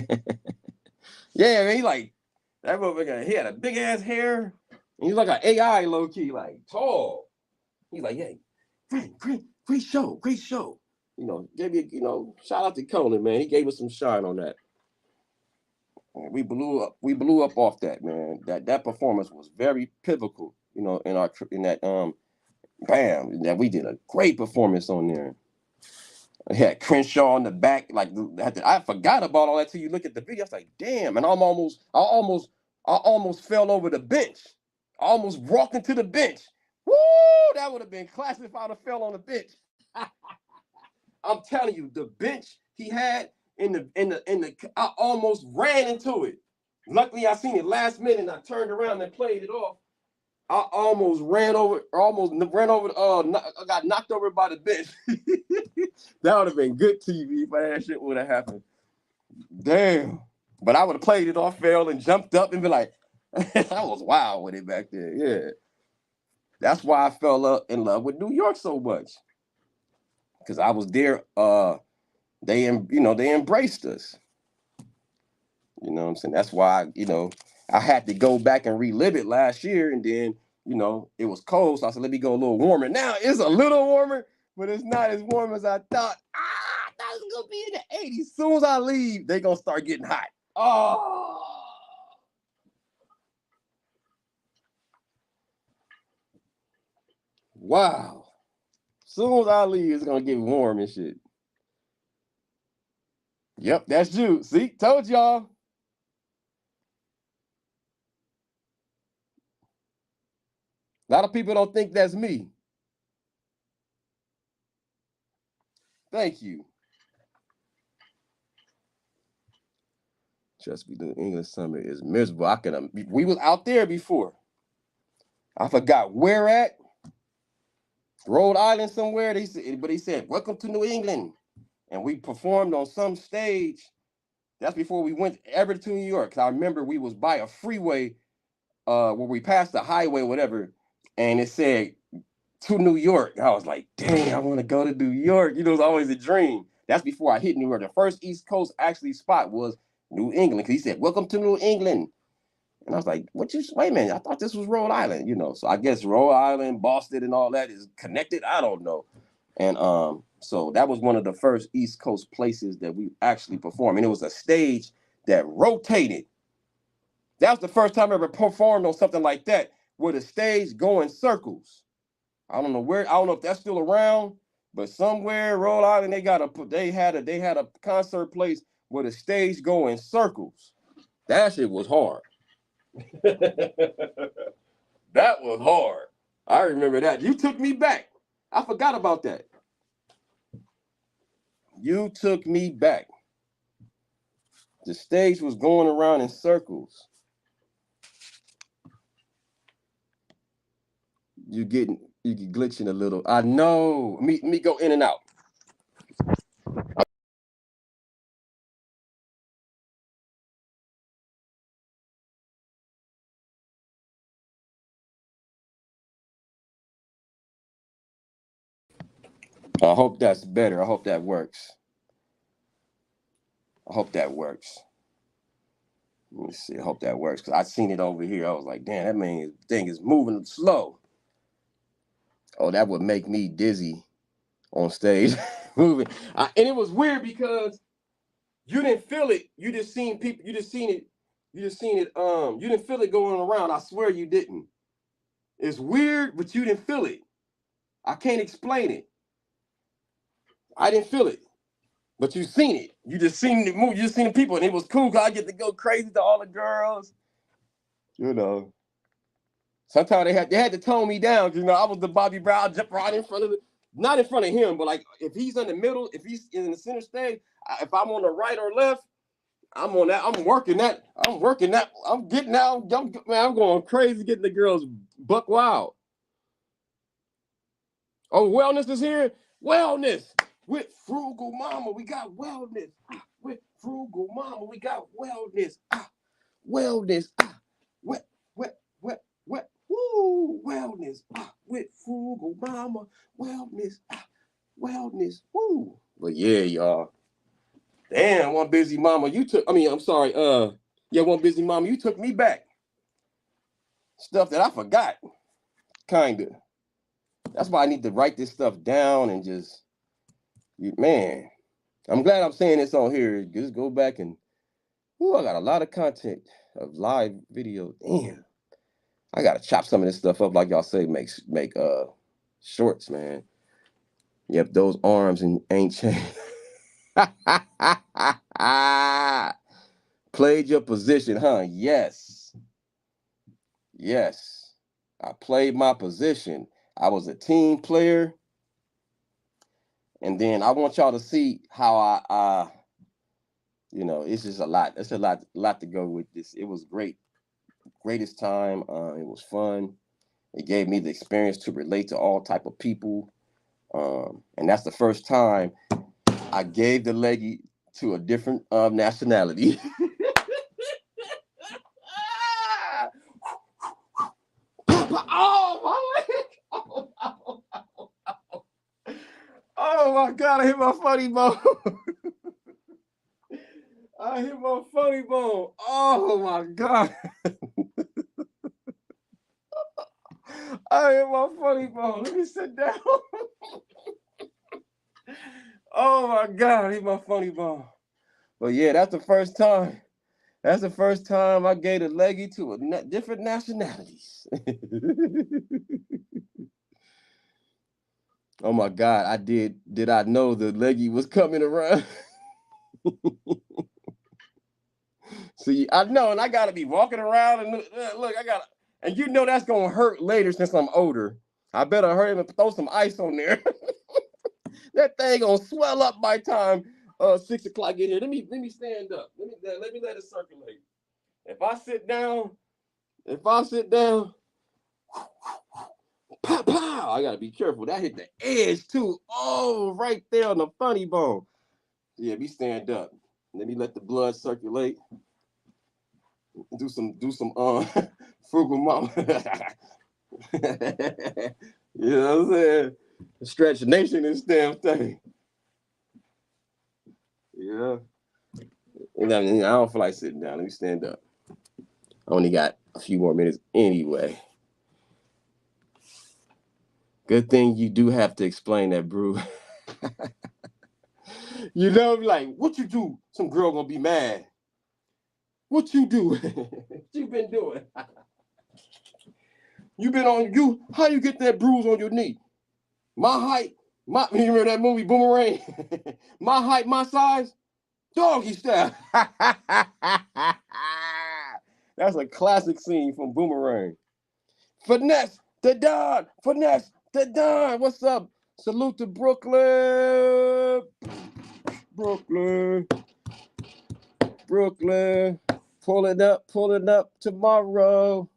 Yeah, man, he like that motherfucker. He had a big ass hair. And he's like an AI low key, like tall. He's like, yeah, great show, great show. Gave me, shout out to Conan, man. He gave us some shine on that. And we blew up off that, man. That performance was very pivotal, in that bam, that we did a great performance on there. I had Crenshaw on the back, like I forgot about all that till you look at the video. I was like, damn, and I almost fell over the bench. I almost walked into the bench. Woo! That would have been classic if I'd have fell on the bench. I'm telling you, the bench he had I almost ran into it. Luckily, I seen it last minute and I turned around and played it off. I almost ran over, I got knocked over by the bench. That would have been good TV if that shit would have happened. Damn. But I would have played it off, fell, and jumped up and be like, I was wild with it back there. Yeah. That's why I fell in love with New York so much. Because I was there. They embraced us. You know what I'm saying? That's why, I had to go back and relive it last year, and then, it was cold, so I said, let me go a little warmer. Now it's a little warmer, but it's not as warm as I thought. I thought it was gonna be in the 80s. As soon as I leave, they're gonna start getting hot. Oh. Wow. As soon as I leave, it's gonna get warm and shit. Yep, that's you. See, told y'all. A lot of people don't think that's me. Thank you. Trust me, the English summer is miserable. We was out there before. I forgot where at. Rhode Island somewhere. But he said, "Welcome to New England," and we performed on some stage. That's before we went ever to New York. Cause I remember we was by a freeway, where we passed the highway, whatever, and it said to New York. I was like, dang, I want to go to New York. It was always a dream. That's before I hit New York. The first East Coast actually spot was New England. Cause he said, "Welcome to New England." And I was like, wait a minute, I thought this was Rhode Island, So I guess Rhode Island, Boston, and all that is connected. I don't know. And so that was one of the first East Coast places that we actually performed. And it was a stage that rotated. That was the first time I ever performed on something like that, where the stage go in circles. I don't know if that's still around, but somewhere Rhode Island they had a concert place where the stage go in circles. That shit was hard. That was hard. I remember that. You took me back. I forgot about that. You took me back. The stage was going around in circles. You get glitching a little. I know. Me go in and out. I hope that's better. I hope that works. Let me see. I hope that works. Because I seen it over here. I was like, damn, that thing is moving slow. Oh, that would make me dizzy on stage. Moving. And it was weird because you didn't feel it. You just seen people. You just seen it. You didn't feel it going around. I swear you didn't. It's weird, but you didn't feel it. I can't explain it. I didn't feel it. But you seen it. You just seen it move. You just seen the people, and it was cool because I get to go crazy to all the girls. Sometimes they had to tone me down because I was the Bobby Brown, jump right in front of not in front of him, but like if he's in the middle, if he's in the center stage, if I'm on the right or left, I'm on that. I'm working that. I'm getting out. I'm going crazy getting the girls buck wild. Oh, wellness is here. Wellness with Frugal Mama. We got wellness. With Frugal Mama, we got wellness. Wellness. What? wellness, with frugal mama, wellness, wellness, woo. But yeah, y'all. Damn, one busy mama, I'm sorry, one busy mama, you took me back. Stuff that I forgot, kinda. That's why I need to write this stuff down and just, man. I'm glad I'm saying this on here. Just go back and, I got a lot of content of live video. Damn, I gotta chop some of this stuff up, like y'all say, make shorts, man. Yep, those arms ain't changed. Played your position, huh? Yes. Yes. I played my position. I was a team player. And then I want y'all to see how I it's just a lot. It's a lot to go with this. It was great. Greatest time. It was fun. It gave me the experience to relate to all type of people. And that's the first time I gave the leggy to a different nationality. Oh, my leg. Oh my God, I hit my funny bone. I hit my funny bone. Oh my God. I hit my funny bone. Let me sit down. Oh my God, I hit my funny bone. But yeah, that's the first time. That's the first time I gave a leggy to a different nationalities. Oh my God, I did. Did I know the leggy was coming around? See, I know, and I gotta be walking around and look, and that's gonna hurt later since I'm older. I better hurry and throw some ice on there. That thing gonna swell up by time 6 o'clock get here. Let me stand up. Let me let it circulate. If I sit down, pow pow. I gotta be careful. That hit the edge too. Oh, right there on the funny bone. Yeah, me stand up. Let me let the blood circulate. Do some frugal mama. You know what I'm saying? Stretch nation this damn thing. Yeah. I don't feel like sitting down. Let me stand up. I only got a few more minutes anyway. Good thing you do have to explain that, brew. Like, what you do? Some girl gonna be mad. What you do? What you been doing? How you get that bruise on your knee? My height, you remember that movie Boomerang? My height, my size, doggy style. That's a classic scene from Boomerang. Finesse the Don. What's up? Salute to Brooklyn. Pulling up tomorrow.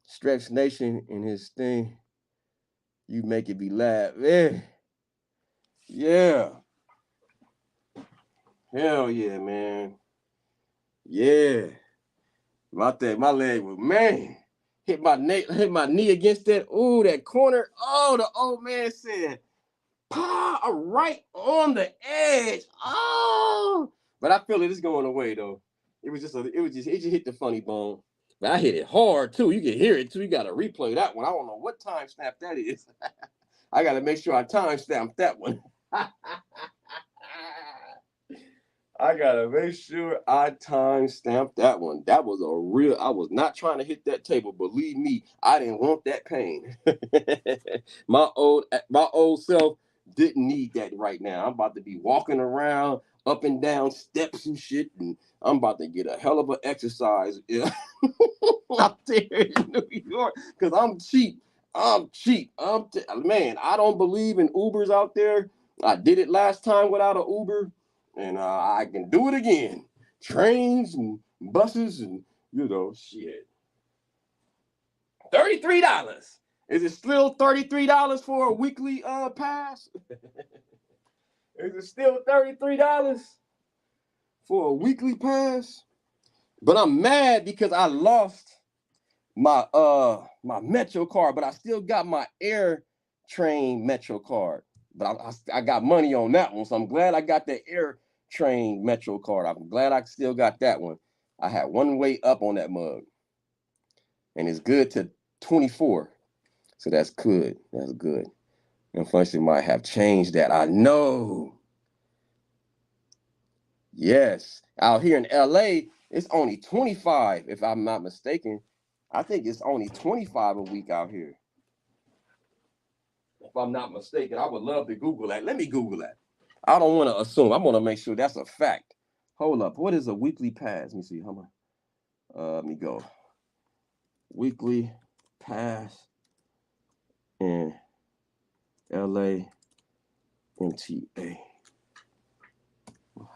Stretch Nation in his thing. You make it be laugh. Yeah. Hell yeah, man. Yeah. My leg was, man. Hit my knee against that. Ooh, that corner. Oh, the old man said, "Pa, right on the edge." Oh, but I feel it's going away though. It just hit the funny bone. But I hit it hard too. You can hear it too. You got to replay that one. I don't know what time stamp that is. I got to make sure I time stamp that one. I gotta make sure I time stamp that one. That was I was not trying to hit that table. Believe me, I didn't want that pain. My old self didn't need that right now. I'm about to be walking around up and down steps and shit, and I'm about to get a hell of an exercise out there in New York because I'm cheap. Man, I don't believe in Ubers out there. I did it last time without an Uber. And I can do it again. Trains and buses and, shit. $33. Is it still $33 for a weekly pass? Is it still $33 for a weekly pass? But I'm mad because I lost my Metro card, but I still got my Air Train Metro card. But I got money on that one, so I'm glad I got the Air Train Metro card. I'm glad I still got that one. I had one way up on that mug, and it's good to 24. So that's good. That's good. Unfortunately, might have changed that. I know. Yes. Out here in LA, it's only 25, if I'm not mistaken. I think it's only 25 a week out here. If I'm not mistaken, I would love to Google that. Let me Google that. I don't want to assume. I'm going to make sure that's a fact. Hold up. What is a weekly pass? Let me see. How much? Let me go. Weekly pass in LA MTA.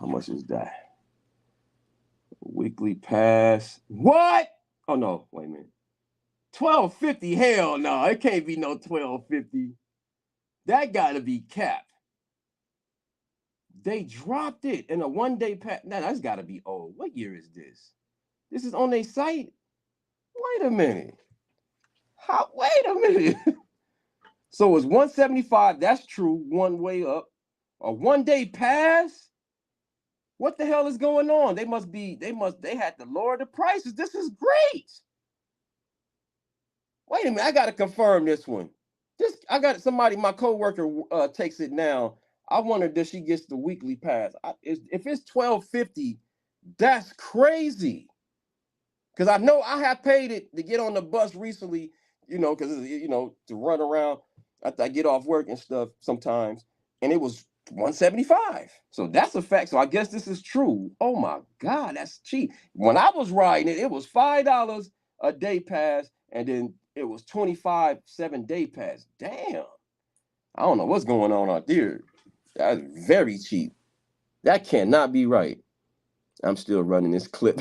How much is that? Weekly pass. What? Oh no, wait a minute. $12.50. Hell no, it can't be no $12.50. That gotta be cap. They dropped it in a one-day pass. Now that's gotta be old. What year is this? This is on their site. Wait a minute. How? Wait a minute. So it's 175. That's true. One way up. A one-day pass. What the hell is going on? They had to lower the prices. This is great. Wait a minute, I gotta confirm this one. I got somebody, my coworker takes it now. I wonder if she gets the weekly pass. If it's $12.50, that's crazy. Because I know I have paid it to get on the bus recently, because to run around after I get off work and stuff sometimes, and it was 175. So that's a fact. So I guess this is true. Oh my God, that's cheap. When I was riding it, it was $5 a day pass, and then it was 25 7-day pass. Damn. I don't know what's going on out there. That's very cheap. That cannot be right. I'm still running this clip.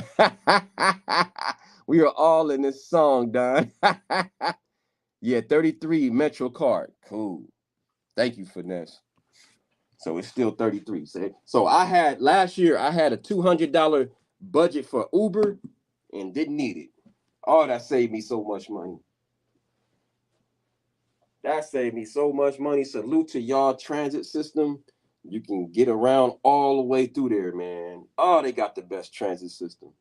We are all in this song, Don. Yeah, 33 Metro card. Cool. Thank you, Finesse. So it's still 33. So last year I had a $200 budget for Uber and didn't need it. Oh, that saved me so much money. That saved me so much money. Salute to y'all transit system. You can get around all the way through there, man. Oh, they got the best transit system.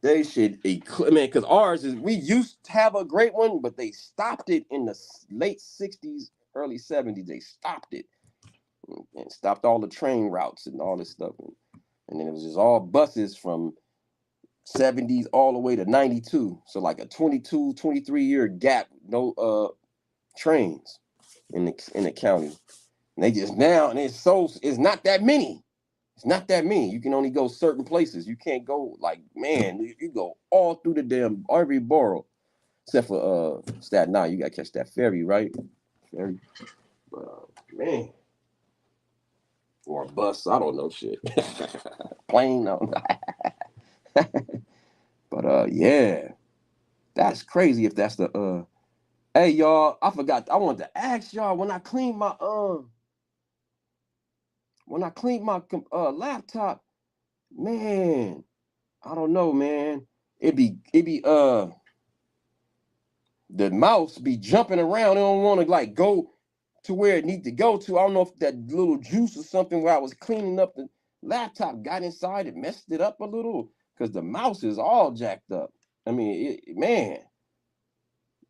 They should, man, because we used to have a great one, but they stopped it in the late 60s, early 70s. They stopped it and stopped all the train routes and all this stuff. And then it was just all buses from 70s all the way to 92. So like a 22, 23-year gap, no trains in the county. And they just now, and it's not that many. It's not that many. You can only go certain places. You can't go you go all through the damn every borough. Except for Staten Island. You gotta catch that ferry, right? Ferry. But man. Or a bus. I don't know shit. Plane, no. But yeah. That's crazy if that's the Hey y'all, I forgot. I wanted to ask y'all when I cleaned my laptop, man, I don't know, man. The mouse be jumping around. It don't want to like go to where it need to go to. I don't know if that little juice or something where I was cleaning up the laptop got inside it, messed it up a little because the mouse is all jacked up. I mean, man,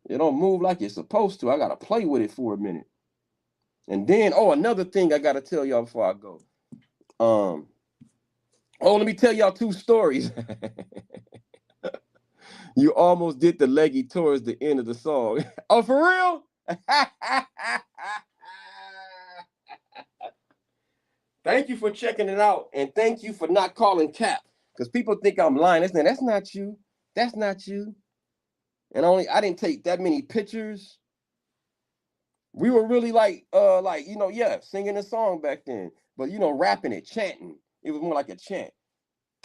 it don't move like it's supposed to. I gotta play with it for a minute. And then, another thing I gotta tell y'all before I go. Let me tell y'all two stories. You almost did the leggy towards the end of the song. Oh, for real? Thank you for checking it out, and thank you for not calling Cap, because people think I'm lying. That's not you. That's not you. And I didn't take that many pictures. We were really singing the song back then, but rapping it, chanting. It was more like a chant.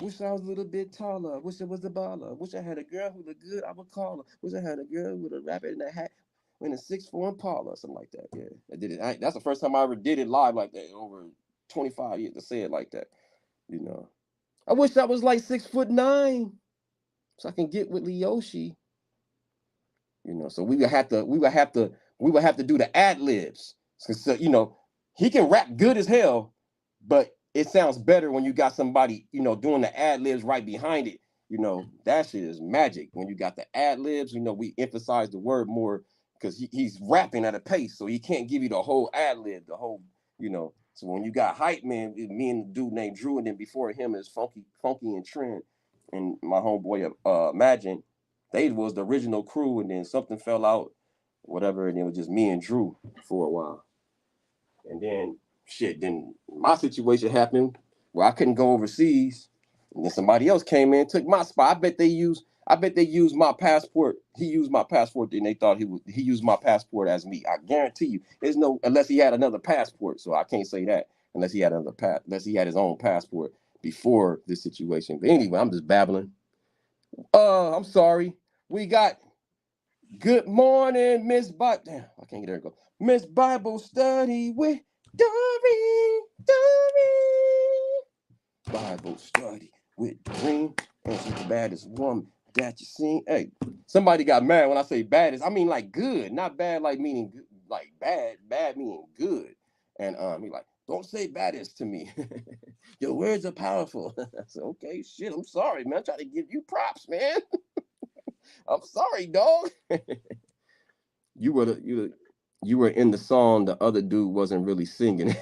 Wish I was a little bit taller. Wish I was a baller. Wish I had a girl who looked good, I would call her. Wish I had a girl with a rabbit in a hat in a 6'4" Impala, something like that. Yeah, I did it. That's the first time I ever did it live like that over 25 years to say it like that. I wish I was like 6'9", so I can get with Leoshi. You know, so we would have to do the ad libs. So, you know, he can rap good as hell, but it sounds better when you got somebody, you know, doing the ad libs right behind it. You know, that shit is magic. When you got the ad libs, you know, we emphasize the word more because he's rapping at a pace, so he can't give you the whole ad lib, the whole, you know. So when you got hype man, me and the dude named Drew, and then before him is Funky and Trent, and my homeboy Imagine, they was the original crew, and then something fell out, whatever, and it was just me and Drew for a while. And then shit, then my situation happened where I couldn't go overseas. And then somebody else came in, took my spot. I bet they used my passport. He used my passport, and they thought he used my passport as me. I guarantee you, there's no unless he had another passport. So I can't say that unless he had his own passport before this situation. But anyway, I'm just babbling. I'm sorry. We got good morning, Miss Damn, I can't get there. Go Miss Bible Study with Doreen. Bible Study with Doreen, and she's the baddest woman that you seen. Hey, somebody got mad when I say baddest. I mean like good, not bad like meaning good, like bad meaning good. And he like, don't say baddest to me. Your words are powerful. I said, okay, shit, I'm sorry, man. I'm trying to give you props, man. I'm sorry, dog. you were you were in the song. The other dude wasn't really singing.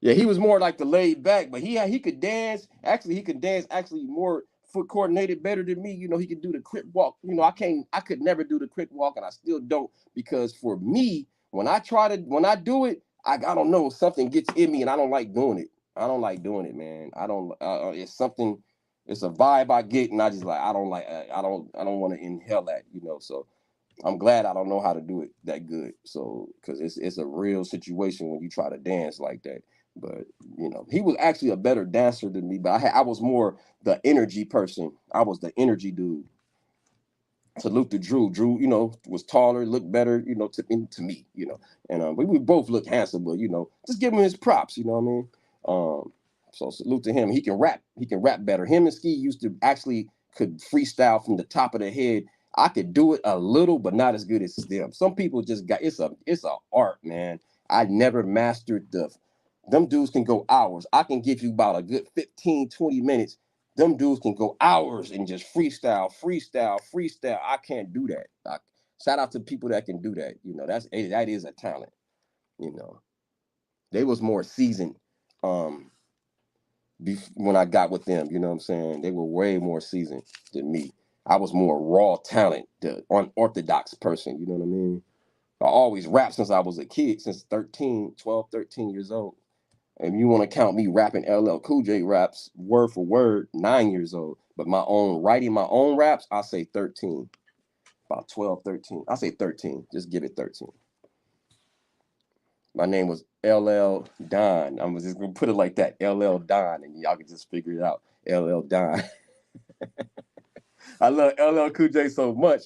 Yeah, he was more like the laid back, but he could dance. Actually, he could dance actually more foot coordinated better than me. You know, he could do the quick walk. You know, I could never do the quick walk, and I still don't because for me, when I do it, I don't know, something gets in me, and I don't like doing it. I don't like doing it, man. I don't. It's something. It's a vibe I get, and I just like I don't like. I don't want to inhale that. You know, so I'm glad I don't know how to do it that good. So, because it's a real situation when you try to dance like that. But you know, he was actually a better dancer than me. But I was more the energy person. I was the energy dude. Salute to Drew. Drew, you know, was taller, looked better, you know, to me, you know. And we both look handsome, but you know, just give him his props. You know what I mean? So salute to him. He can rap. He can rap better. Him and Ski used to actually could freestyle from the top of the head. I could do it a little, but not as good as them. Some people just got it's a art, man. I never mastered them dudes can go hours. I can give you about a good 15, 20 minutes. Them dudes can go hours and just freestyle. I can't do that. Shout out to people that can do that. You know, that is a talent. You know, they was more seasoned. Um, when I got with them. You know what I'm saying? They were way more seasoned than me. I was more raw talent, the unorthodox person. You know what I mean? I always rapped since I was a kid, since 13 years old. And you want to count me rapping LL Cool J raps word for word, 9 years old. But writing my own raps, I say 13. About 12, 13. I say 13. Just give it 13. My name was LL Don. I'm just gonna put it like that, LL Don, and y'all can just figure it out. LL Don. I love LL Cool J so much.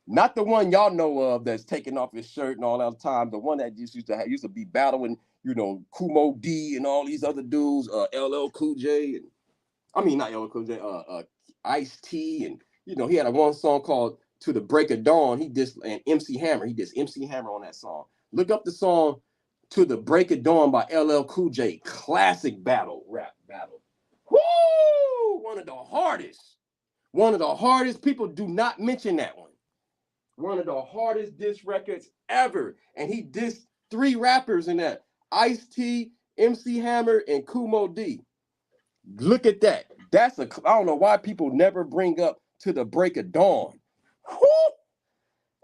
Not the one y'all know of that's taking off his shirt and all that time. The one that just used to be battling, you know, Kumo D and all these other dudes, LL Cool J, and I mean not LL Cool J, Ice T, and you know he had a one song called "To the Break of Dawn." He did and MC Hammer. He did MC Hammer on that song. Look up the song "To the Break of Dawn" by LL Cool J. Classic rap battle. Woo! One of the hardest. One of the hardest. People do not mention that one. One of the hardest diss records ever. And he dissed three rappers in that. Ice T, MC Hammer, and Kumo D. Look at that. I don't know why people never bring up To the Break of Dawn. Woo!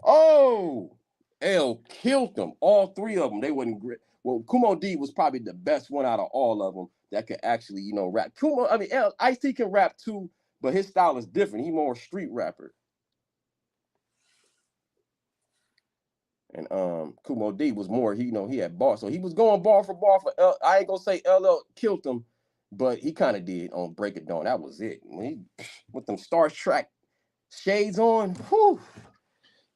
Oh, L killed them. All three of them. They wasn't great. Well, Kumo D was probably the best one out of all of them that could actually, you know, rap. Ice T can rap too, but his style is different. He more street rapper. And Kumo D was more, he had bars. So he was going bar for bar for I ain't gonna say LL killed him, but he kind of did on Break It Dawn. That was it. When he with them Star Trek shades on, whew,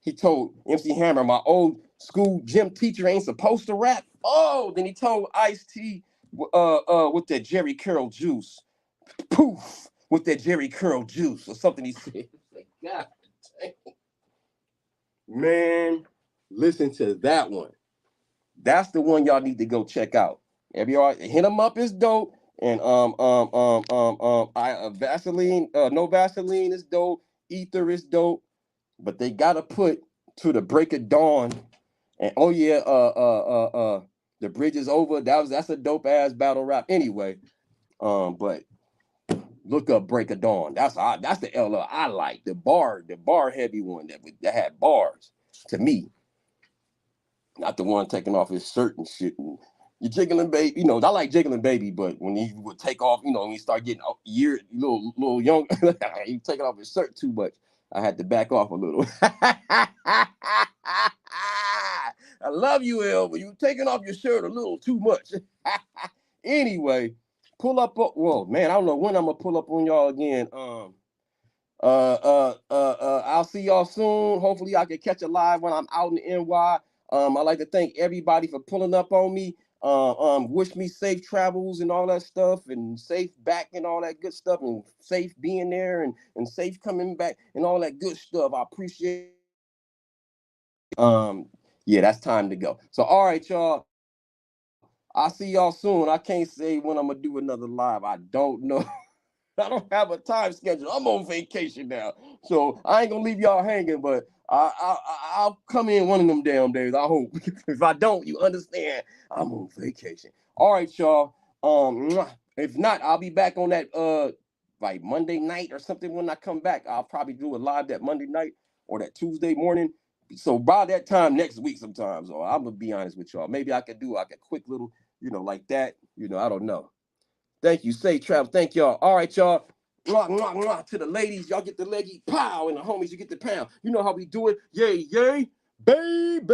he told MC Hammer, my old school gym teacher ain't supposed to rap. Oh, then he told Ice T with that Jerry Curl juice. Poof, with that Jerry Curl juice or something he said. Like, God dang. Man, listen to that one. That's the one y'all need to go check out. Everybody hit them up is dope. And Vaseline, no Vaseline is dope. Ether is dope. But they gotta put to the break of dawn. And oh yeah, the bridge is over. That's a dope ass battle rap anyway. But look up Break of Dawn. That's the LL I like. The bar heavy one that had bars to me. Not the one taking off his shirt and shit. And you jiggling baby, I like jiggling baby, but when he would take off, when he start getting little young, he taking off his shirt too much. I had to back off a little. I love you, El, but you taking off your shirt a little too much. Anyway, pull up. Whoa, man, I don't know when I'm gonna pull up on y'all again. I'll see y'all soon. Hopefully, I can catch a live when I'm out in the NY. I'd like to thank everybody for pulling up on me. Wish me safe travels and all that stuff, and safe back and all that good stuff, and safe being there and safe coming back and all that good stuff. I appreciate. Yeah, that's time to go. So, all right, y'all. I'll see y'all soon. I can't say when I'm gonna do another live. I don't know. I don't have a time schedule. I'm on vacation now, so I ain't gonna leave y'all hanging. But I'll come in one of them damn days. I hope. If I don't, you understand. I'm on vacation. All right, y'all. If not, I'll be back on that like Monday night or something when I come back. I'll probably do a live that Monday night or that Tuesday morning. So by that time next week, sometimes, or I'm gonna be honest with y'all. Maybe I could do like a quick little, like that. I don't know. Thank you. Safe travel. Thank y'all. All right, y'all. Mwah, mwah, mwah. To the ladies, y'all get the leggy pow, and the homies, you get the pound. You know how we do it. Yay, yay, baby.